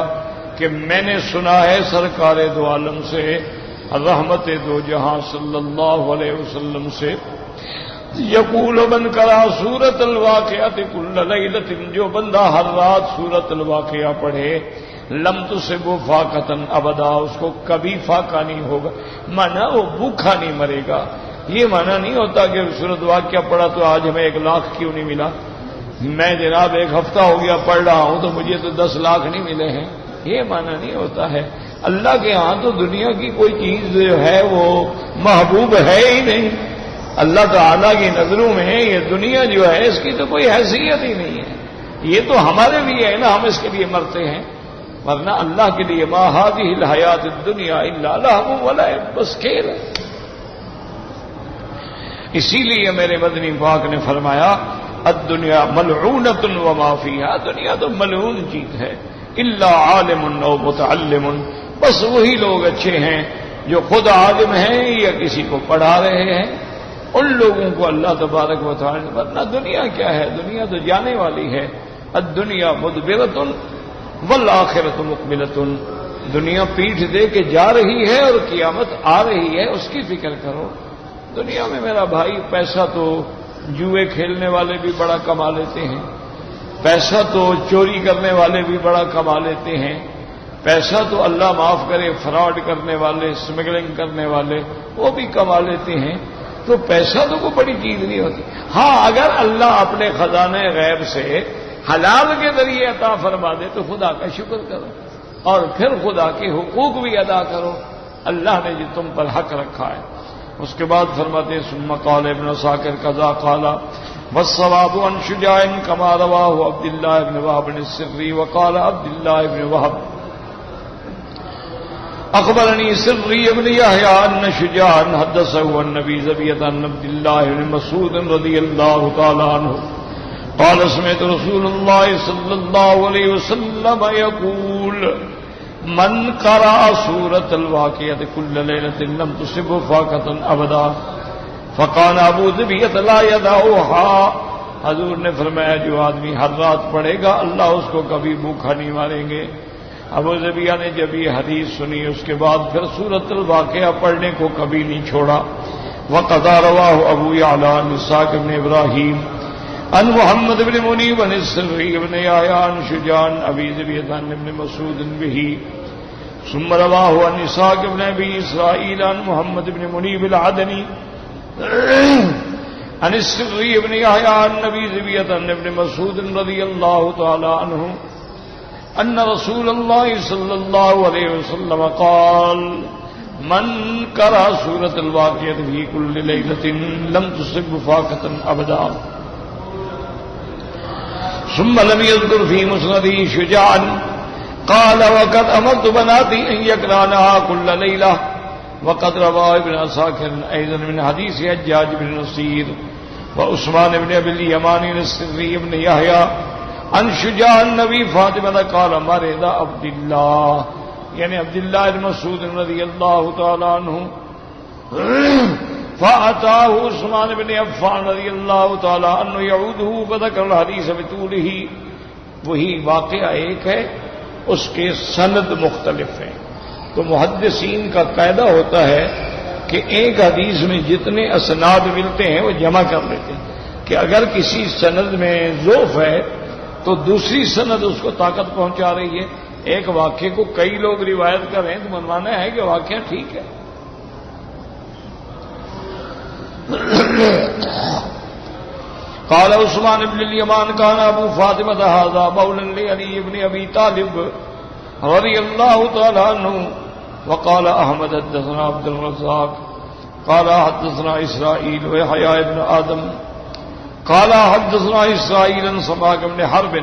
کہ میں نے سنا ہے سرکار دو عالم سے رحمت دو جہاں صلی اللہ علیہ وسلم سے، یقول من قرأ سورۃ الواقعۃ کل لیلۃ، جو بندہ ہر رات سورۃ الواقعہ پڑھے لم تصبه فاقۃ ابدا، اس کو کبھی فاقہ نہیں ہوگا، مانا وہ بھوکا نہیں مرے گا۔ یہ مانا نہیں ہوتا کہ سورۃ الواقعہ پڑھا تو آج ہمیں 1 لاکھ کیوں نہیں ملا، میں جناب 1 ہفتہ ہو گیا پڑھ رہا ہوں تو مجھے تو 10 لاکھ نہیں ملے ہیں، یہ مانا نہیں ہوتا ہے۔ اللہ کے ہاں تو دنیا کی کوئی چیز جو ہے وہ محبوب ہے ہی نہیں، اللہ تعالیٰ کی نظروں میں یہ دنیا جو ہے اس کی تو کوئی حیثیت ہی نہیں ہے، یہ تو ہمارے لیے ہے نا، ہم اس کے لیے مرتے ہیں، ورنہ اللہ کے لیے ما هذه الحیات الدنیا الا لهو ولعب، بس کھیل ہے۔ اسی لیے میرے مدنی پاک نے فرمایا الدنیا ملعونۃ وما فیہا، دنیا تو ملعون چیز ہے، الا عالم او متعلم، بس وہی لوگ اچھے ہیں جو خود عالم ہیں یا کسی کو پڑھا رہے ہیں، ان لوگوں کو اللہ تبارک و تعالی، ورنہ دنیا کیا ہے، دنیا تو جانے والی ہے۔ الدنیا مدبرۃ والآخرۃ مقبلۃ، دنیا پیٹھ دے کے جا رہی ہے اور قیامت آ رہی ہے، اس کی فکر کرو۔ دنیا میں میرا بھائی پیسہ تو جوئے کھیلنے والے بھی بڑا کما لیتے ہیں، پیسہ تو چوری کرنے والے بھی بڑا کما لیتے ہیں، پیسہ تو اللہ معاف کرے فراڈ کرنے والے، اسمگلنگ کرنے والے وہ بھی کما لیتے ہیں، تو پیسہ تو کوئی بڑی چیز نہیں ہوتی۔ ہاں اگر اللہ اپنے خزانے غیب سے حلال کے ذریعے عطا فرما دے تو خدا کا شکر کرو، اور پھر خدا کے حقوق بھی ادا کرو، اللہ نے جو تم پر حق رکھا ہے۔ اس کے بعد فرماتے ثم قال ابن عساکر قضا قال والصواب عن شجاع كما رواه عبد الله بن وهب السري وقال عبد الله بن وهب اخبرني سري بن يحيى ان شجاعا حدثه النبي زبية عن عبد الله بن مسعود رضي الله تعالى عنه قال سمعت رسول الله صلى الله عليه وسلم يقول من قرأ سورة الواقعة كل ليلة لم تصبه فاقة ابدا فقال ابو ذبية لا يدعوها، حضور نے فرمایا جو آدمی ہر رات پڑھے گا اللہ اس کو کبھی بھوکا نہیں ماریں گے۔ ابو ذبیہ نے جب یہ حدیث سنی اس کے بعد پھر سورۃ الواقعہ پڑھنے کو کبھی نہیں چھوڑا۔ وقد رواه ابو يعلى عن اسحاق بن ابراہیم عن محمد بن منیب عن السري بن يحيى عن شجاع ابي ذبية عن ابن مسعود به ثم رواه عن اسحاق بن ابي اسرائيل عن محمد بن منيب العدني عن السري بن يحيى عن ابي ذبية عن ابن مسعود رضي الله تعالى عنه ان رسول الله صلى الله عليه وسلم قال من قرأ سورة الواقعة في كل ليلة لم تصب فاقة ابدا ثم لم يذكر في مسنده شجاعا قال وقد امرت بناتي ان يقرأنها كل ليلة وقد روى ابن عساکر ايضا من حديث حجاج بن نصير وعثمان بن ابي اليمان السري بن يحيى عن شجاع النبي فاطمة قال مرض عبد الله، یعنی عبداللہ بن مسعود رضی اللہ تعالی عنہ فأتاه عثمان بن عفان رضی اللہ تعالی عنہ يعوده فذكر الحديث بطوله. وہی واقعہ ایک ہے، اس کے سند مختلف ہیں. تو محدثین کا قاعدہ ہوتا ہے کہ ایک حدیث میں جتنے اسناد ملتے ہیں وہ جمع کر لیتے ہیں کہ اگر کسی سند میں ضعف ہے تو دوسری سند اس کو طاقت پہنچا رہی ہے. ایک واقعے کو کئی لوگ روایت کر رہے ہیں تو منوانا ہے کہ واقعہ ٹھیک ہے. قال عثمان بن الیمان كان ابو فاطمة هذا مولى لعلي بن ابي طالب رضي الله تعالى عنه. وقال احمد حدثنا عبد الرزاق قال حدثنا اسرائيل ويحيى بن آدم قال حدثنا اسرائيل عن سماك بن حرب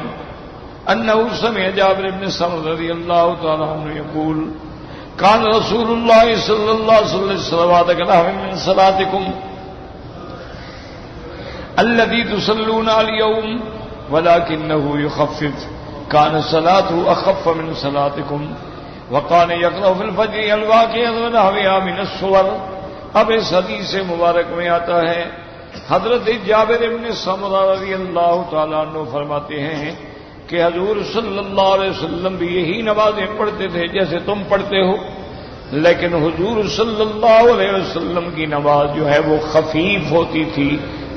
انه سمع جابر بن سمرة رضي الله تعالى عنه يقول كان رسول الله صلى الله عليه وسلم صلوات كنحو من صلاتكم الذي تصلون اليوم ولكنه يخفف كان صلاته اخف من صلاتكم وكان يقرأ في الفجر الواقعة ونحوها من السور. اب اس حدیث مبارک میں آتا ہے حضرت جابر بن سمرہ رضی اللہ تعالیٰ عنہ فرماتے ہیں کہ حضور صلی اللہ علیہ وسلم بھی یہی نمازیں پڑھتے تھے جیسے تم پڑھتے ہو، لیکن حضور صلی اللہ علیہ وسلم کی نماز جو ہے وہ خفیف ہوتی تھی،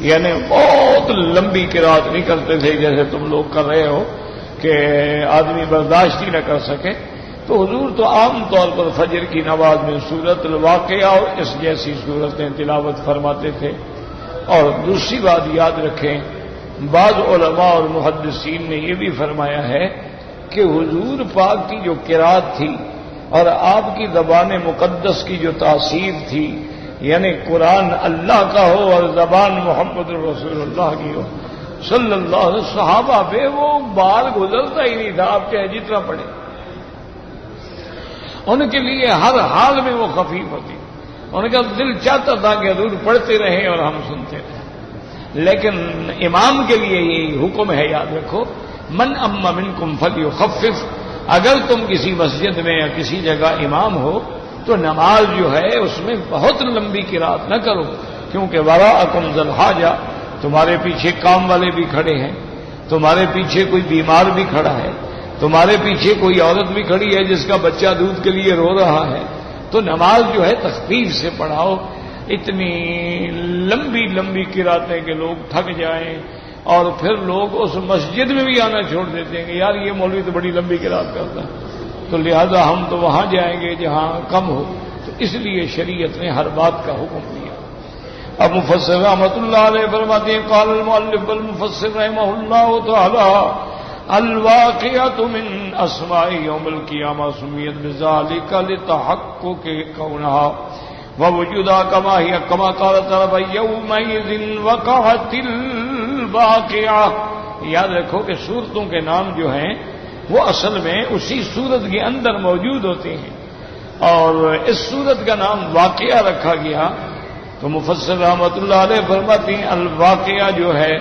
یعنی بہت لمبی قرات نہیں کرتے تھے جیسے تم لوگ کر رہے ہو کہ آدمی برداشت ہی نہ کر سکے. تو حضور تو عام طور پر فجر کی نماز میں سورۃ الواقعہ اور اس جیسی صورتیں تلاوت فرماتے تھے. اور دوسری بات یاد رکھیں، بعض علماء اور محدثین نے یہ بھی فرمایا ہے کہ حضور پاک کی جو قرات تھی اور آپ کی زبان مقدس کی جو تاثیر تھی، یعنی قرآن اللہ کا ہو اور زبان محمد رسول اللہ کی ہو صلی اللہ علیہ وسلم، صحابہ پہ وہ بار گزرتا ہی نہیں تھا، آپ چاہے جتنا پڑھیں. ان کے لیے ہر حال میں وہ خفیف ہوتی. ان کا دل چاہتا تھا کہ حضور پڑھتے رہیں اور ہم سنتے رہیں، لیکن امام کے لیے یہی حکم ہے، یاد رکھو من اما منکم فلیخفف. اگر تم کسی مسجد میں یا کسی جگہ امام ہو تو نماز جو ہے اس میں بہت لمبی قرات نہ کرو، کیونکہ وراءکم ذو الحاجہ، تمہارے پیچھے کام والے بھی کھڑے ہیں، تمہارے پیچھے کوئی بیمار بھی کھڑا ہے، تمہارے پیچھے کوئی عورت بھی کھڑی ہے جس کا بچہ دودھ کے لیے رو رہا ہے. تو نماز جو ہے تخفیف سے پڑھاؤ. اتنی لمبی لمبی قراتیں کہ لوگ تھک جائیں اور پھر لوگ اس مسجد میں بھی آنا چھوڑ دیتے ہیں کہ یار یہ مولوی تو بڑی لمبی قرات کرتا ہے، تو لہذا ہم تو وہاں جائیں گے جہاں کم ہو. تو اس لیے شریعت نے ہر بات کا حکم دیا. اب مفسر رحمۃ اللہ علیہ فرماتے ہیں قال المؤلف المفسر رحمہ اللہ تعالی الواقعۃ من اسماء یوم القیامہ سمیت بذلک لتحقق کونها ووجودها كما هي كما قال تعالی یومئذ وقعت الواقعہ. یاد رکھو کہ صورتوں کے نام جو ہیں وہ اصل میں اسی صورت کے اندر موجود ہوتے ہیں، اور اس صورت کا نام واقعہ رکھا گیا. تو مفسر رحمۃ اللہ علیہ فرماتے ہیں الواقعہ جو ہے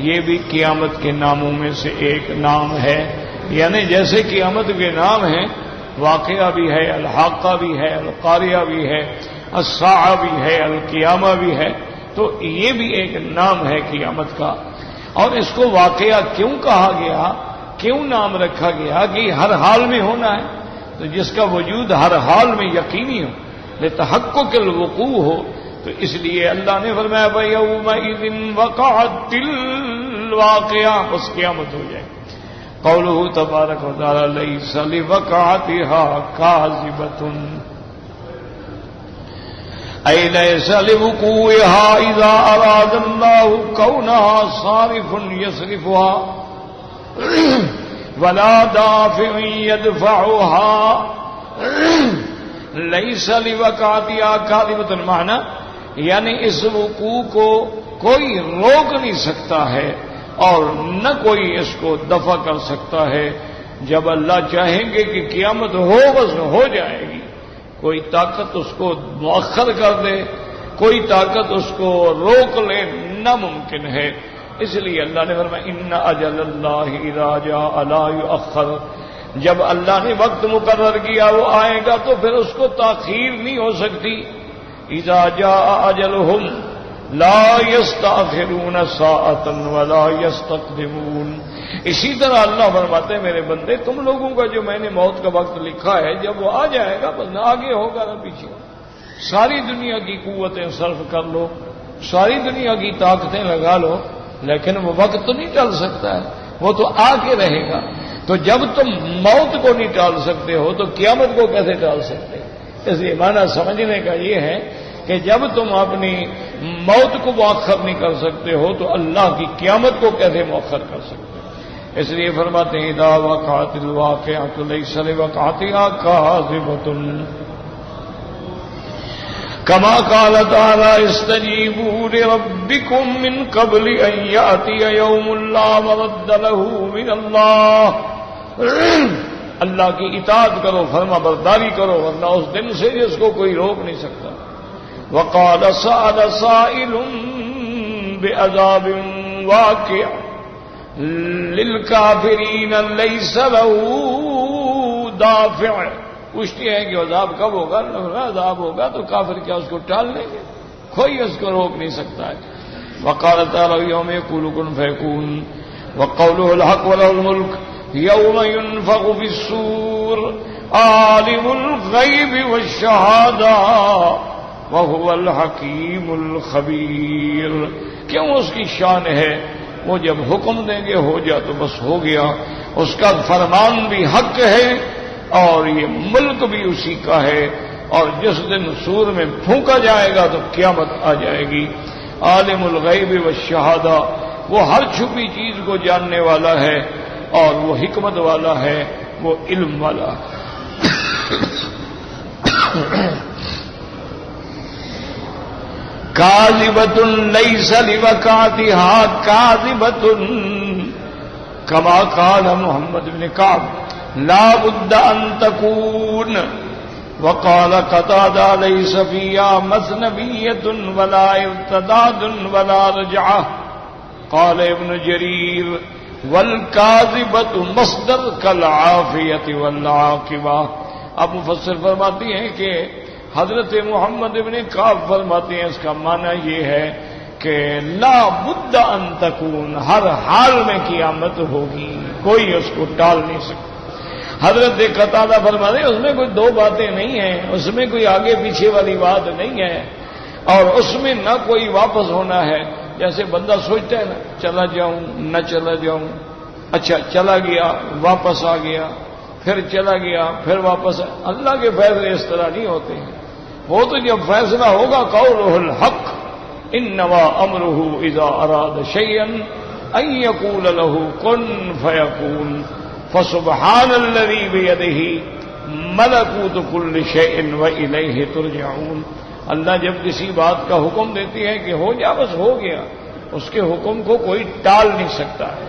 یہ بھی قیامت کے ناموں میں سے ایک نام ہے. یعنی جیسے قیامت کے نام ہیں، واقعہ بھی ہے، الحاقہ بھی ہے، القاریہ بھی ہے، الساعہ بھی ہے، القیامہ بھی ہے. تو یہ بھی ایک نام ہے قیامت کا. اور اس کو واقعہ کیوں کہا گیا، کیوں نام رکھا گیا کہ ہر حال میں ہونا ہے، تو جس کا وجود ہر حال میں یقینی ہو، لتحقق الوقوع ہو. تو اس لیے اللہ نے فرمایا فَيَوْمَئِذٍ وَقَعَتِ الْوَاقِعَةُ، بس قیامت ہو جائے. قوله تبارک و تعالی لَيْسَ لِوَقَعَتِهَا كَاذِبَةٌ أي ليس لوقوعها إذا أراد الله كونها صارف يصرفها ولا دافع يدفعها. ليس لوقعتها كاذبة معنی یعنی اس وقوع کو کوئی روک نہیں سکتا ہے اور نہ کوئی اس کو دفع کر سکتا ہے. جب اللہ چاہیں گے کہ قیامت ہو بس ہو جائے گی. کوئی طاقت اس کو مؤخر کر دے، کوئی طاقت اس کو روک لے، ناممکن ہے. اس لیے اللہ نے فرمایا ان اجل اللہ اذا جاء لا یؤخر. جب اللہ نے وقت مقرر کیا وہ آئے گا تو پھر اس کو تاخیر نہیں ہو سکتی. اذا جاء اجلهم لا يستأخرون ساعة ولا يستقدمون. اسی طرح اللہ فرماتے ہیں میرے بندے تم لوگوں کا جو میں نے موت کا وقت لکھا ہے جب وہ آ جائے گا بس نہ آگے ہوگا نہ پیچھے. ساری دنیا کی قوتیں صرف کر لو، ساری دنیا کی طاقتیں لگا لو، لیکن وہ وقت تو نہیں ٹال سکتا ہے، وہ تو آ کے رہے گا. تو جب تم موت کو نہیں ٹال سکتے ہو تو قیامت کو کیسے ٹال سکتے؟ اس لیے معنی سمجھنے کا یہ ہے کہ جب تم اپنی موت کو مؤخر نہیں کر سکتے ہو تو اللہ کی قیامت کو کیسے مؤخر کر سکتے ہو؟ اس لیے فرماتے ہیں اذا وقعت الواقعۃ لیس لوقعتها کاذبۃ كما قال تعالى استجيبوا لربكم من قبل ان يأتي يوم لا مرد له من الله. اللہ کی اطاعت کرو، فرما برداری کرو، ورنہ اس دن سے جس کو کوئی روک نہیں سکتا. وقال سأل سائل بعذاب واقع للكافرين ليس له دافع. پوچھتی ہے کہ عذاب کب ہوگا؟ عذاب ہوگا تو کافر کیا اس کو ٹال لیں گے؟ کوئی اس کو روک نہیں سکتا ہے. وقال تعالی یوم یقول کن فیکون وقوله الحق وله الملك یوم ينفخ في الصور عالم الغیب والشہادہ وهو الحکیم الخبیر. کیوں اس کی شان ہے، وہ جب حکم دیں گے ہو جا تو بس ہو گیا. اس کا فرمان بھی حق ہے اور یہ ملک بھی اسی کا ہے. اور جس دن سور میں پھونکا جائے گا تو قیامت آ جائے گی. عالم الغیب والشہادہ، وہ ہر چھپی چیز کو جاننے والا ہے اور وہ حکمت والا ہے، وہ علم والا. کاذبۃ لیس لوقعتها کاذبۃ کما قال محمد بن کعب لا بد ان تكون. وقال قتادہ ليس فيها مثنبية ولا ارتداد ولا رجعة. قال ابن جرير والكاذبة مصدر كالعافية والعاقبة. اب مفسر فرماتی ہیں کہ حضرت محمد ابن کعب فرماتے ہیں اس کا معنی یہ ہے کہ لا بد ان تکون، ہر حال میں قیامت ہوگی، کوئی اس کو ٹال نہیں سکتا. حضرت قتادہ فرماتے ہیں اس میں کوئی دو باتیں نہیں ہیں، اس میں کوئی آگے پیچھے والی بات نہیں ہے اور اس میں نہ کوئی واپس ہونا ہے. جیسے بندہ سوچتا ہے نا چلا جاؤں نہ چلا جاؤں، اچھا چلا گیا واپس آ گیا، پھر چلا گیا پھر واپس. اللہ کے فیصلے اس طرح نہیں ہوتے ہیں. وہ تو جب فیصلہ ہوگا قولہ الحق انما امرہ اذا اراد شیئا ان یقول له کن فیکون. فسبحان الذی بیدہ ملکوت کل شیء والیہ ترجعون. اللہ جب کسی بات کا حکم دیتی ہے کہ ہو جا بس ہو گیا، اس کے حکم کو کوئی ٹال نہیں سکتا ہے.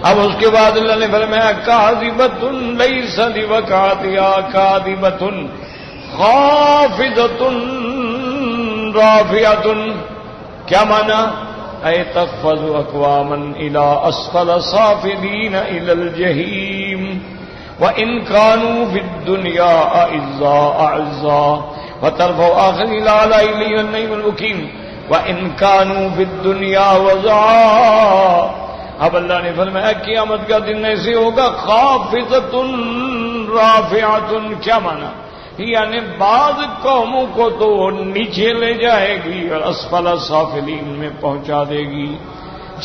اب اس کے بعد اللہ نے فرمایا کاذبۃ لیس لوقعتها کاذبۃ خافضۃ رافعۃ. کیا معنی؟ اے تخفض اقواما الى اسفل صافدین الى الجحیم وان كانوا في الدنيا اعزاء وترفع آخرين على إليه النعيم المقيم وان كانوا في الدنيا وزعاء. اب اللہ نے فرمایا قیامت کا دن ایسے ہوگا خافضۃ رافعۃ. کیا معنی؟ یعنی بعض قوموں کو تو نیچے لے جائے گی اور اسفل سافلین میں پہنچا دے گی،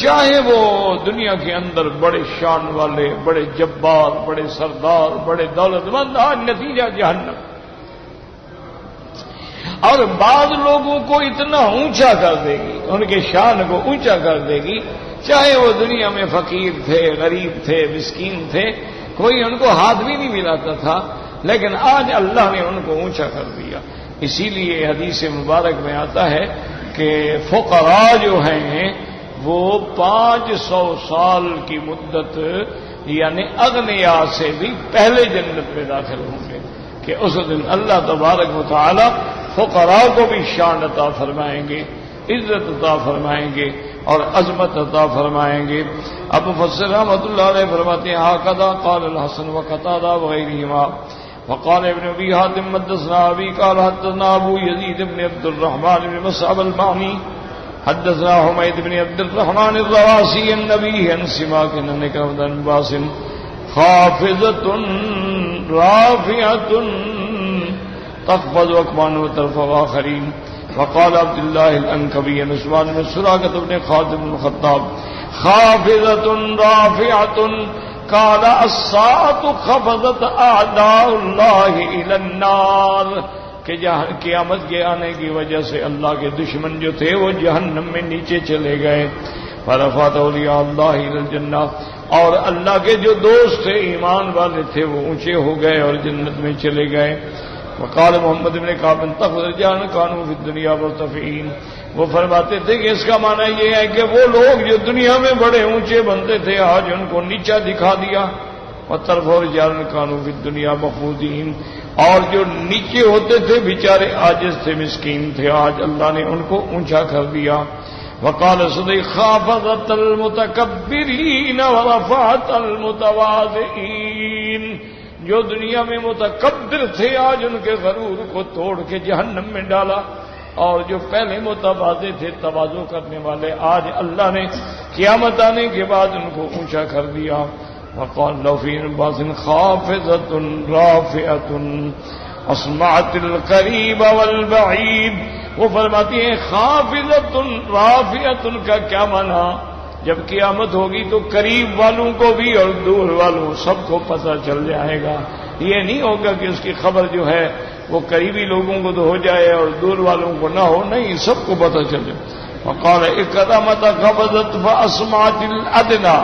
چاہے وہ دنیا کے اندر بڑے شان والے، بڑے جبار، بڑے سردار، بڑے دولت مند، نتیجہ جہنم. اور بعض لوگوں کو اتنا اونچا کر دے گی، ان کے شان کو اونچا کر دے گی، چاہے وہ دنیا میں فقیر تھے، غریب تھے، مسکین تھے، کوئی ان کو ہاتھ بھی نہیں ملاتا تھا، لیکن آج اللہ نے ان کو اونچا کر دیا. اسی لیے حدیث مبارک میں آتا ہے کہ فقراء جو ہیں وہ 500 سال کی مدت یعنی اغنیا سے بھی پہلے جنت میں داخل ہوں گے. کہ اس دن اللہ تبارک و تعالی فقراء کو بھی شان عطا فرمائیں گے، عزت عطا فرمائیں گے اور عظمت عطا فرمائیں گے. اب مفسر رحمۃ اللہ علیہ فرماتے ہیں ہاکذا قال الحسن وقتادہ وغیرہما وقال ابن ابي حاتم حدثنا ابي قال حدثنا ابو يزيد بن عبد الرحمن بن مصعب المعني حدثنا حميد بن عبد الرحمن الرواسي النبي عن سماك بن عباس خافضة رافعة تخفض أكمام وترفع آخرين. وقال عبد الله الأنكبي عن عثمان بن سراقة بن خالد بن الخطاب خافضة رافعة قال الساعة خفضت أعداء الله إلى النار کہ قیامت کے آنے کی وجہ سے اللہ کے دشمن جو تھے وہ جہنم میں نیچے چلے گئے. فرفعت اولیاء اللہ الی الجنہ اور اللہ کے جو دوست تھے ایمان والے تھے وہ اونچے ہو گئے اور جنت میں چلے گئے. وقال محمد بن کعب تخفض رجال كانوا في الدنيا مرتفعين وہ فرماتے تھے کہ اس کا معنی یہ ہے کہ وہ لوگ جو دنیا میں بڑے اونچے بنتے تھے آج ان کو نیچا دکھا دیا. وترفع رجال كانوا في الدنيا مخفوضين اور جو نیچے ہوتے تھے بیچارے عاجز تھے مسکین تھے آج اللہ نے ان کو اونچا کر دیا. وقال صدیق خافضت المتکبرین ورفعت المتواضعین جو دنیا میں متکبر تھے آج ان کے غرور کو توڑ کے جہنم میں ڈالا اور جو پہلے متواضع تھے تواضع کرنے والے آج اللہ نے قیامت آنے کے بعد ان کو اونچا کر دیا. وقال لو في باس خافضة رافعة اسمعت القریب والبعید وہ فرماتی ہیں خافضۃ رافعۃ کا کیا معنی جب قیامت ہوگی تو قریب والوں کو بھی اور دور والوں سب کو پتہ چل جائے گا. یہ نہیں ہوگا کہ اس کی خبر جو ہے وہ قریبی لوگوں کو تو ہو جائے اور دور والوں کو نہ ہو, نہیں سب کو پتہ چل جائے. وقال اکرمت خفضت فاسمعت الادنى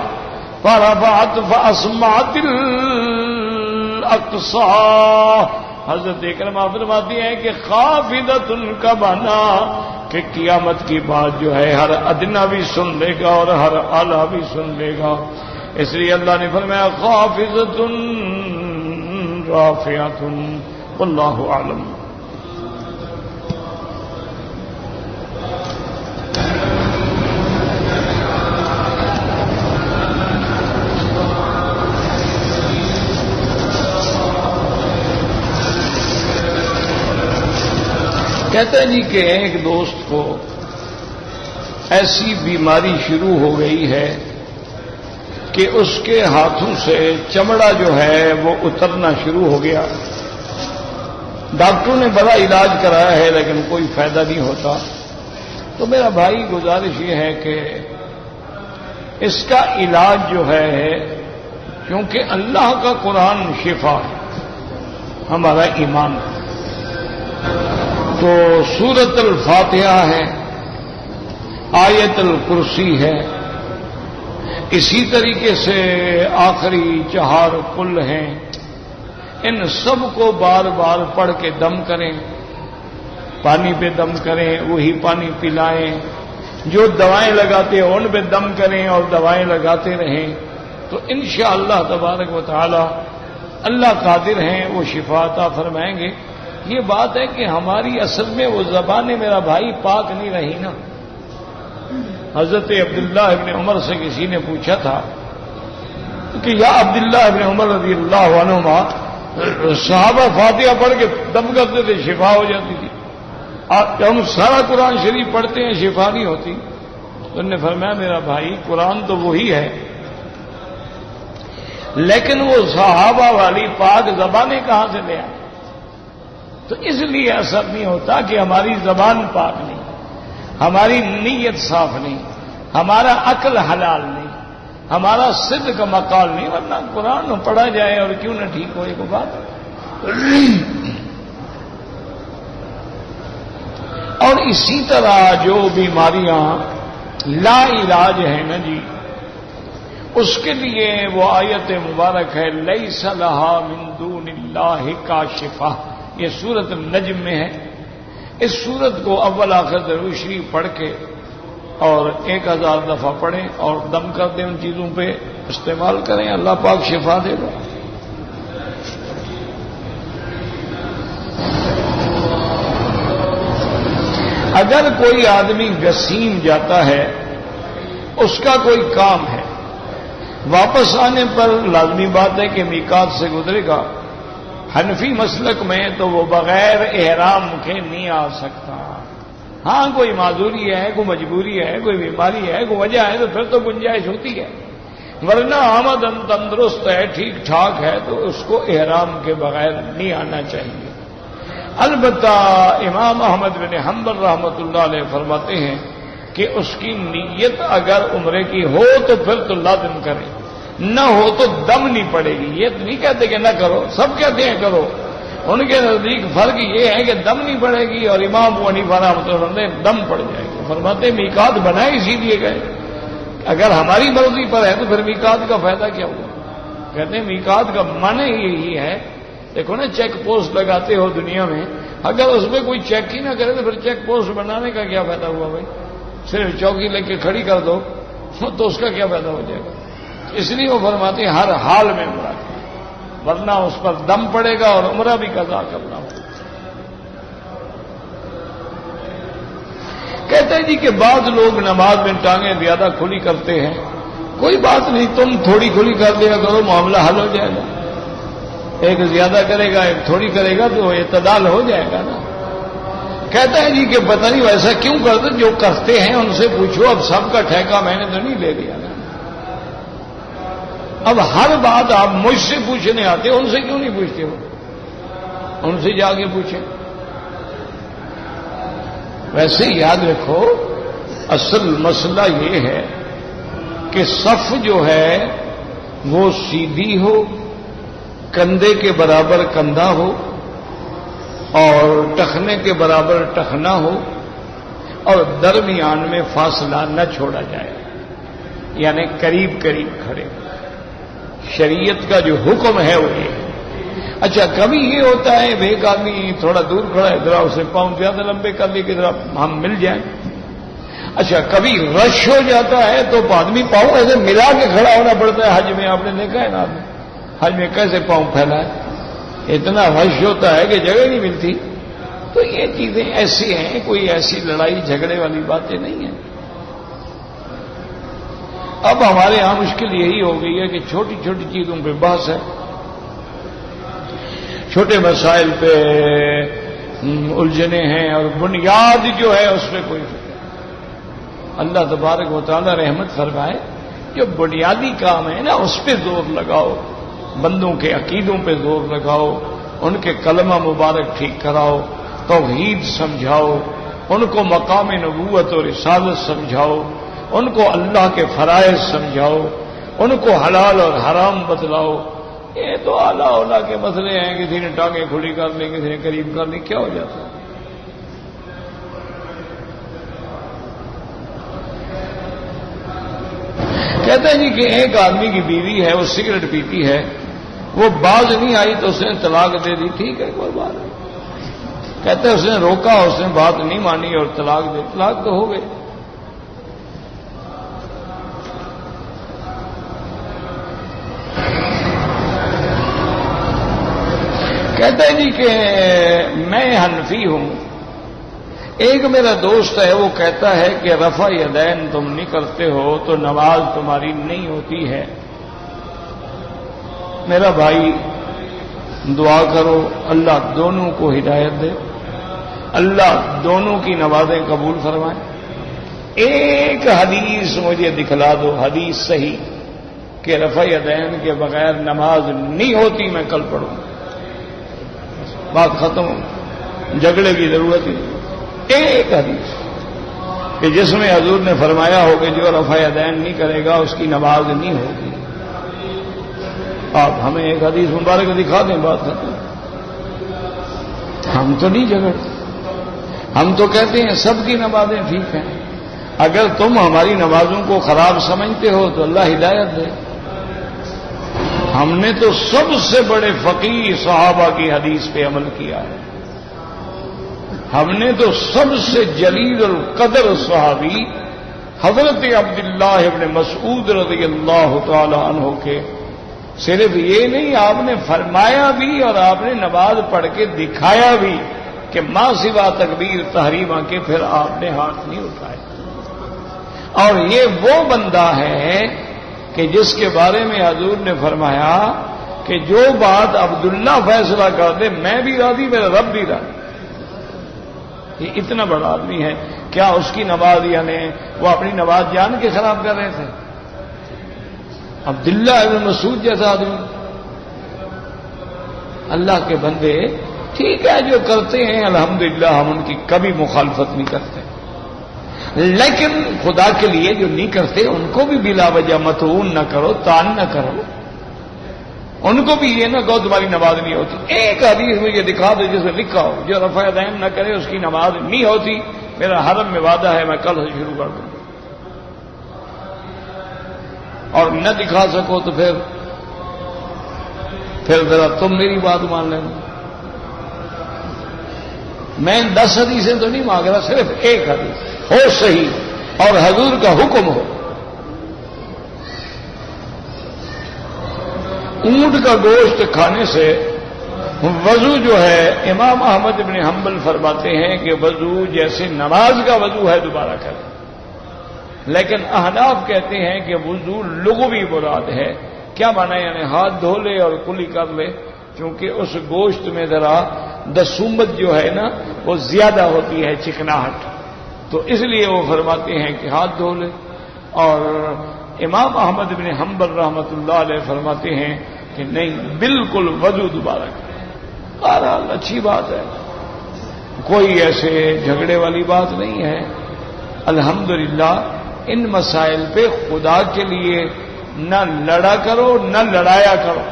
فرفعت فاسمعت الاقصى حضرت اکرمہ فرماتی ہیں کہ خافضۃ کا معنی کہ قیامت کی بات جو ہے ہر ادنا بھی سن لے گا اور ہر اعلیٰ بھی سن لے گا. اس لیے اللہ نے فرمایا خافضۃ رافعۃ واللہ اعلم. کہتے ہیں جی کہ ایک دوست کو ایسی بیماری شروع ہو گئی ہے کہ اس کے ہاتھوں سے چمڑا جو ہے وہ اترنا شروع ہو گیا. ڈاکٹروں نے بڑا علاج کرایا ہے لیکن کوئی فائدہ نہیں ہوتا. تو میرا بھائی گزارش یہ ہے کہ اس کا علاج جو ہے کیونکہ اللہ کا قرآن شفا ہے ہمارا ایمان ہے تو سورۃ الفاتحہ ہے, آیت الکرسی ہے, اسی طریقے سے آخری 4 قل ہیں. ان سب کو بار بار پڑھ کے دم کریں, پانی پہ دم کریں, وہی پانی پلائیں. جو دوائیں لگاتے ہیں ان پہ دم کریں اور دوائیں لگاتے رہیں تو انشاءاللہ تبارک و تعالی اللہ قادر ہیں وہ شفا عطا فرمائیں گے. یہ بات ہے کہ ہماری اصل میں وہ زبان میرا بھائی پاک نہیں رہی نا. حضرت عبداللہ ابن عمر سے کسی نے پوچھا تھا کہ یا عبداللہ ابن عمر رضی اللہ عنہما صحابہ فاتحہ پڑھ کے دم کرتے تھے شفا ہو جاتی تھی, ہم سارا قرآن شریف پڑھتے ہیں شفا نہیں ہوتی. تو انہوں نے فرمایا میرا بھائی قرآن تو وہی ہے لیکن وہ صحابہ والی پاک زبانیں کہاں سے لے آئے. تو اس لیے اثر نہیں ہوتا کہ ہماری زبان پاک نہیں, ہماری نیت صاف نہیں, ہمارا عقل حلال نہیں, ہمارا صدق کا مقال نہیں. ورنہ قرآن پڑھا جائے اور کیوں نہ ٹھیک ہو, ایک بات. اور اسی طرح جو بیماریاں لا علاج ہیں نا جی, اس کے لیے وہ آیت مبارک ہے لیس لہا من دون اللہ کاشفہ, یہ سورۃ النجم میں ہے. اس سورت کو اول آخر ضرور شریف پڑھ کے اور 1000 دفعہ پڑھیں اور دم کر دیں, ان چیزوں پہ استعمال کریں, اللہ پاک شفا دے گا. اگر کوئی آدمی وسیم جاتا ہے, اس کا کوئی کام ہے, واپس آنے پر لازمی بات ہے کہ میقات سے گزرے گا, حنفی مسلک میں تو وہ بغیر احرام کے نہیں آ سکتا. ہاں کوئی معذوری ہے، کوئی مجبوری ہے، کوئی بیماری ہے، کوئی وجہ ہے تو پھر تو گنجائش ہوتی ہے، ورنہ آمدن تندرست ہے، ٹھیک ٹھاک ہے تو اس کو احرام کے بغیر نہیں آنا چاہیے. البتہ امام احمد بن حنبل رحمۃ اللہ علیہ فرماتے ہیں کہ اس کی نیت اگر عمرے کی ہو تو پھر تو لازم کرے، نہ ہو تو دم نہیں پڑے گی. یہ تو نہیں کہتے کہ نہ کرو، سب کہتے ہیں کرو. ان کے نزدیک فرق یہ ہے کہ دم نہیں پڑے گی، اور امام ابو حنیفہ رحمۃ اللہ علیہ دم پڑ جائے گی. فرماتے میقات بنائے اسی لیے گئے، اگر ہماری مرضی پر ہے تو پھر میقات کا فائدہ کیا ہوا. کہتے ہیں میقات کا معنی یہی ہے، دیکھو نا چیک پوسٹ لگاتے ہو دنیا میں، اگر اس میں کوئی چیک ہی نہ کرے تو پھر چیک پوسٹ بنانے کا کیا فائدہ ہوا بھائی؟ صرف چوکی لے کے کھڑی کر دو تو اس کا کیا فائدہ ہو جائے گا. اس لیے وہ فرماتے ہیں ہر حال میں عمرہ کرے، ورنہ اس پر دم پڑے گا اور عمرہ بھی قضا کرنا ہوگا. کہتے ہیں جی کہ بعض لوگ نماز میں ٹانگیں زیادہ کھلی کرتے ہیں. کوئی بات نہیں، تم تھوڑی کھلی کر دیا کرو، معاملہ حل ہو جائے گا. ایک زیادہ کرے گا ایک تھوڑی کرے گا تو اعتدال ہو جائے گا نا. کہتا ہے جی کہ پتہ نہیں ویسا کیوں کرتے، جو کرتے ہیں ان سے پوچھو، اب سب کا ٹھیکہ میں نے تو نہیں لے لیا نا. اب ہر بات آپ مجھ سے پوچھنے آتے، ان سے کیوں نہیں پوچھتے ہو؟ ان سے جا کے پوچھیں. ویسے یاد رکھو اصل مسئلہ یہ ہے کہ صف جو ہے وہ سیدھی ہو، کندھے کے برابر کندھا ہو اور ٹخنے کے برابر ٹخنا ہو، اور درمیان میں فاصلہ نہ چھوڑا جائے، یعنی قریب قریب کھڑے. شریعت کا جو حکم ہے وہ یہ ہے. اچھا کبھی یہ ہوتا ہے ایک آدمی تھوڑا دور کھڑا ہے، ذرا اسے پاؤں زیادہ لمبے کر لے کہ ذرا ہم مل جائیں. اچھا کبھی رش ہو جاتا ہے تو آدمی پاؤں ایسے ملا کے کھڑا ہونا پڑتا ہے. حج میں آپ نے دیکھا ہے نا، آدمی حج میں کیسے پاؤں پھیلا ہے، اتنا رش ہوتا ہے کہ جگہ نہیں ملتی. تو یہ چیزیں ایسی ہیں، کوئی ایسی لڑائی جھگڑے والی باتیں نہیں ہیں. اب ہمارے ہاں مشکل یہی ہو گئی ہے کہ چھوٹی چھوٹی چیزوں پہ بحث ہے، چھوٹے مسائل پہ الجھنے ہیں، اور بنیاد جو ہے اس پہ کوئی فکر. اللہ تبارک و تعالی رحمت فرمائے، جو بنیادی کام ہے نا اس پہ زور لگاؤ، بندوں کے عقیدوں پہ زور لگاؤ، ان کے کلمہ مبارک ٹھیک کراؤ، توحید سمجھاؤ، ان کو مقام نبوت اور رسالت سمجھاؤ، ان کو اللہ کے فرائض سمجھاؤ، ان کو حلال اور حرام بتلاؤ. یہ تو اعلیٰ اولیٰ کے مسئلے ہیں، کسی نے ٹانگیں کھلی کر لی، کسی نے قریب کر لی، کیا ہو جاتا ہے؟ کہتے ہیں جی کہ ایک آدمی کی بیوی ہے، وہ سگریٹ پیتی ہے، وہ باز نہیں آئی تو اس نے طلاق دے دی. ٹھیک ہے کوئی بات نہیں. کہتے ہیں اس نے روکا، اس نے بات نہیں مانی اور طلاق دے. طلاق تو ہو گئی. کہتا ہے جی کہ میں حنفی ہوں، ایک میرا دوست ہے وہ کہتا ہے کہ رفع یدین تم نہیں کرتے ہو تو نماز تمہاری نہیں ہوتی ہے. میرا بھائی دعا کرو اللہ دونوں کو ہدایت دے، اللہ دونوں کی نمازیں قبول فرمائے. ایک حدیث مجھے دکھلا دو، حدیث صحیح کہ رفع یدین کے بغیر نماز نہیں ہوتی، میں کل پڑھوں. بات ختم ہو، جھگڑے کی ضرورت نہیں. ایک حدیث کہ جس میں حضور نے فرمایا ہو کہ جو رفع یدین نہیں کرے گا اس کی نماز نہیں ہوگی. آپ ہمیں ایک حدیث مبارک دکھا دیں، بات ختم. ہم تو نہیں جھگڑتے، ہم تو کہتے ہیں سب کی نمازیں ٹھیک ہیں. اگر تم ہماری نمازوں کو خراب سمجھتے ہو تو اللہ ہدایت دے. ہم نے تو سب سے بڑے فقیہ صحابہ کی حدیث پہ عمل کیا ہے. ہم نے تو سب سے جلیل القدر صحابی حضرت عبداللہ ابن مسعود رضی اللہ تعالی عنہ کے صرف یہ نہیں، آپ نے فرمایا بھی اور آپ نے نماز پڑھ کے دکھایا بھی کہ ما سوا تکبیر تحریمہ کے پھر آپ نے ہاتھ نہیں اٹھائے. اور یہ وہ بندہ ہے کہ جس کے بارے میں حضور نے فرمایا کہ جو بات عبداللہ فیصلہ کر دے میں بھی راضی میرا رب بھی راضی. یہ اتنا بڑا آدمی ہے. کیا اس کی نماز یعنی وہ اپنی نماز جان کے خراب کر رہے تھے؟ عبداللہ ابن مسعود جیسا آدمی. اللہ کے بندے ٹھیک ہے جو کرتے ہیں الحمدللہ ہم ان کی کبھی مخالفت نہیں کرتے، لیکن خدا کے لیے جو نہیں کرتے ان کو بھی بلا وجہ مطعون نہ کرو، تان نہ کرو. ان کو بھی یہ نہ کہو تمہاری نماز نہیں ہوتی. ایک حدیث مجھے دکھا دو جسے لکھا ہو جو رفع دین نہ کرے اس کی نماز نہیں ہوتی. میرا حرم میں وعدہ ہے میں کل سے شروع کر دوں. اور نہ دکھا سکو تو پھر ذرا تم میری بات مان لینا. میں 10 حدیثیں تو نہیں مانگ رہا، صرف ایک حدیث ہو صحیح اور حضور کا حکم ہو. اونٹ کا گوشت کھانے سے وضو جو ہے امام احمد بن حنبل فرماتے ہیں کہ وضو جیسے نماز کا وضو ہے دوبارہ کریں. لیکن احناف کہتے ہیں کہ وضو لغوی مراد ہے. کیا مانا یعنی ہاتھ دھو لے اور کلی کر لے، کیونکہ اس گوشت میں ذرا دسومت جو ہے نا وہ زیادہ ہوتی ہے، چکناہٹ، تو اس لیے وہ فرماتے ہیں کہ ہاتھ دھو لے. اور امام احمد بن حنبل رحمۃ اللہ علیہ فرماتے ہیں کہ نہیں، بالکل وضو دوبارہ کریں. بہرحال اچھی بات ہے، کوئی ایسے جھگڑے والی بات نہیں ہے. الحمدللہ ان مسائل پہ خدا کے لیے نہ لڑا کرو نہ لڑایا کرو.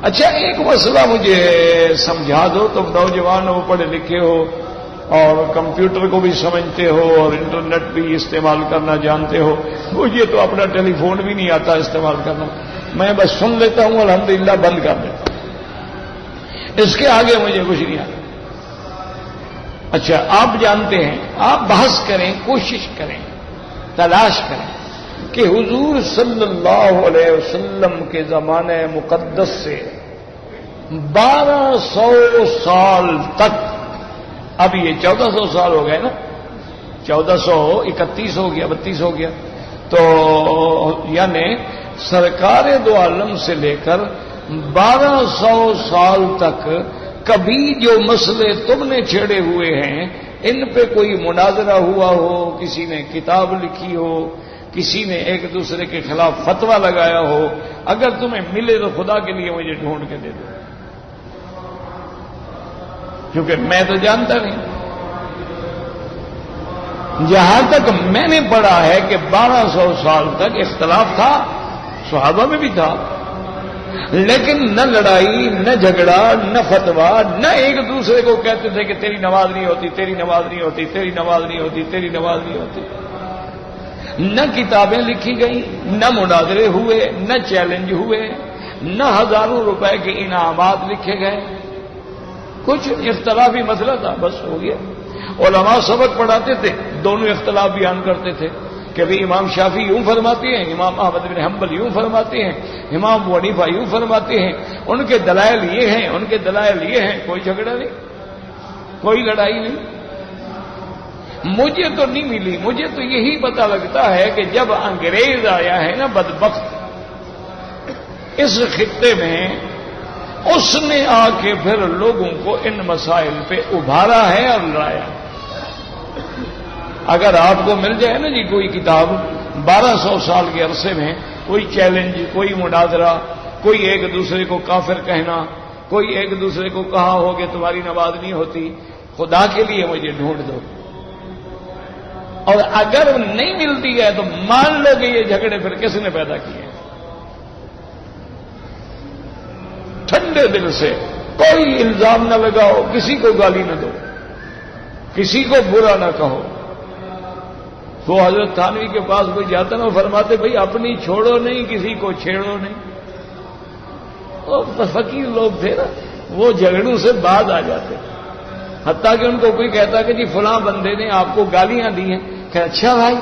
اچھا ایک مسئلہ مجھے سمجھا دو. تم نوجوان ہو، پڑھے لکھے ہو اور کمپیوٹر کو بھی سمجھتے ہو اور انٹرنیٹ بھی استعمال کرنا جانتے ہو. مجھے تو اپنا ٹیلی فون بھی نہیں آتا استعمال کرنا، میں بس سن لیتا ہوں الحمدللہ بند کر دیتا ہوں. اس کے آگے مجھے کچھ نہیں آتا. اچھا آپ جانتے ہیں، آپ بحث کریں، کوشش کریں، تلاش کریں کہ حضور صلی اللہ علیہ وسلم کے زمانے مقدس سے 1200 سال تک، اب یہ 1400 سال ہو گئے نا، 1431 ہو گیا، 32 ہو گیا، تو یعنی سرکار دو عالم سے لے کر 1200 سال تک کبھی جو مسئلے تم نے چھیڑے ہوئے ہیں ان پہ کوئی مناظرہ ہوا ہو، کسی نے کتاب لکھی ہو، کسی نے ایک دوسرے کے خلاف فتویٰ لگایا ہو، اگر تمہیں ملے تو خدا کے لیے مجھے ڈھونڈ کے دے دو، کیونکہ میں تو جانتا نہیں. جہاں تک میں نے پڑھا ہے کہ 1200 سال تک اختلاف تھا، صحابہ میں بھی تھا، لیکن نہ لڑائی، نہ جھگڑا، نہ فتویٰ، نہ ایک دوسرے کو کہتے تھے کہ تیری نماز نہیں ہوتی، تیری نماز نہیں ہوتی، تیری نماز نہیں ہوتی، تیری نماز نہیں ہوتی. نہ کتابیں لکھی گئیں، نہ مناظرے ہوئے، نہ چیلنج ہوئے، نہ ہزاروں روپے کے انعامات لکھے گئے. کچھ اختلافی مسئلہ تھا، بس ہو گیا. علماء سبق پڑھاتے تھے، دونوں اختلاف بیان کرتے تھے کہ بھی امام شافعی یوں فرماتے ہیں، امام احمد بن حنبل یوں فرماتے ہیں، امام ابو حنیفہ یوں فرماتے ہیں، ان کے دلائل یہ ہیں، ان کے دلائل یہ ہیں. کوئی جھگڑا نہیں، کوئی لڑائی نہیں. مجھے تو نہیں ملی. مجھے تو یہی پتہ لگتا ہے کہ جب انگریز آیا ہے نا بدبخت اس خطے میں، اس نے آ کے پھر لوگوں کو ان مسائل پہ ابھارا ہے اور لڑایا. اگر آپ کو مل جائے نا جی کوئی کتاب 1200 سال کے عرصے میں، کوئی چیلنج، کوئی مناظرہ، کوئی ایک دوسرے کو کافر کہنا، کوئی ایک دوسرے کو کہا ہو کہ تمہاری نماز نہیں ہوتی، خدا کے لیے مجھے ڈھونڈ دو. اور اگر نہیں ملتی ہے تو مان لو کہ یہ جھگڑے پھر کس نے پیدا کیے. ٹھنڈے دل سے کوئی الزام نہ لگاؤ، کسی کو گالی نہ دو، کسی کو برا نہ کہو. وہ حضرت تھانوی کے پاس کوئی جاتا نا، فرماتے بھئی اپنی چھوڑو نہیں، کسی کو چھیڑو نہیں. وہ فقیر لوگ تھے نا، وہ جھگڑوں سے بعد آ جاتے، حتیٰ کہ ان کو کوئی کہتا کہ جی فلاں بندے نے آپ کو گالیاں دی ہیں، کہ اچھا بھائی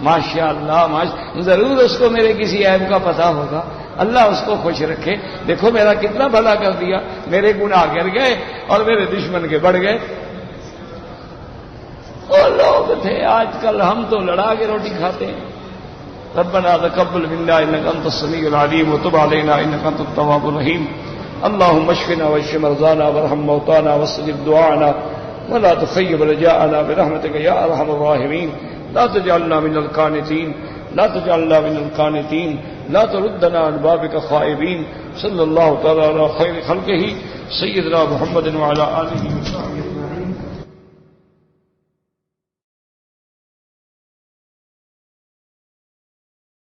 ماشاء اللہ ضرور اس کو میرے کسی عیب کا پتہ ہوگا، اللہ اس کو خوش رکھے، دیکھو میرا کتنا بھلا کر دیا، میرے گناہ گر گئے اور میرے دشمن کے بڑھ گئے. وہ لوگ تھے. آج کل ہم تو لڑا کے روٹی کھاتے ہیں. ربنا تقبل منا إنك أنت السميع العليم وتب علينا إنك أنت التواب الرحيم اللهم اشفنا واشف مرضانا وارحم موتانا واستجب دعانا ولا تخيب رجاءنا برحمتك يا أرحم الراحمين لا تجعلنا من القانتين لا تجعلنا من القانتين لا تردنا عن بابك خائبين صلى الله تعالى على خير خلقه سيدنا محمد وعلى آله وصحبه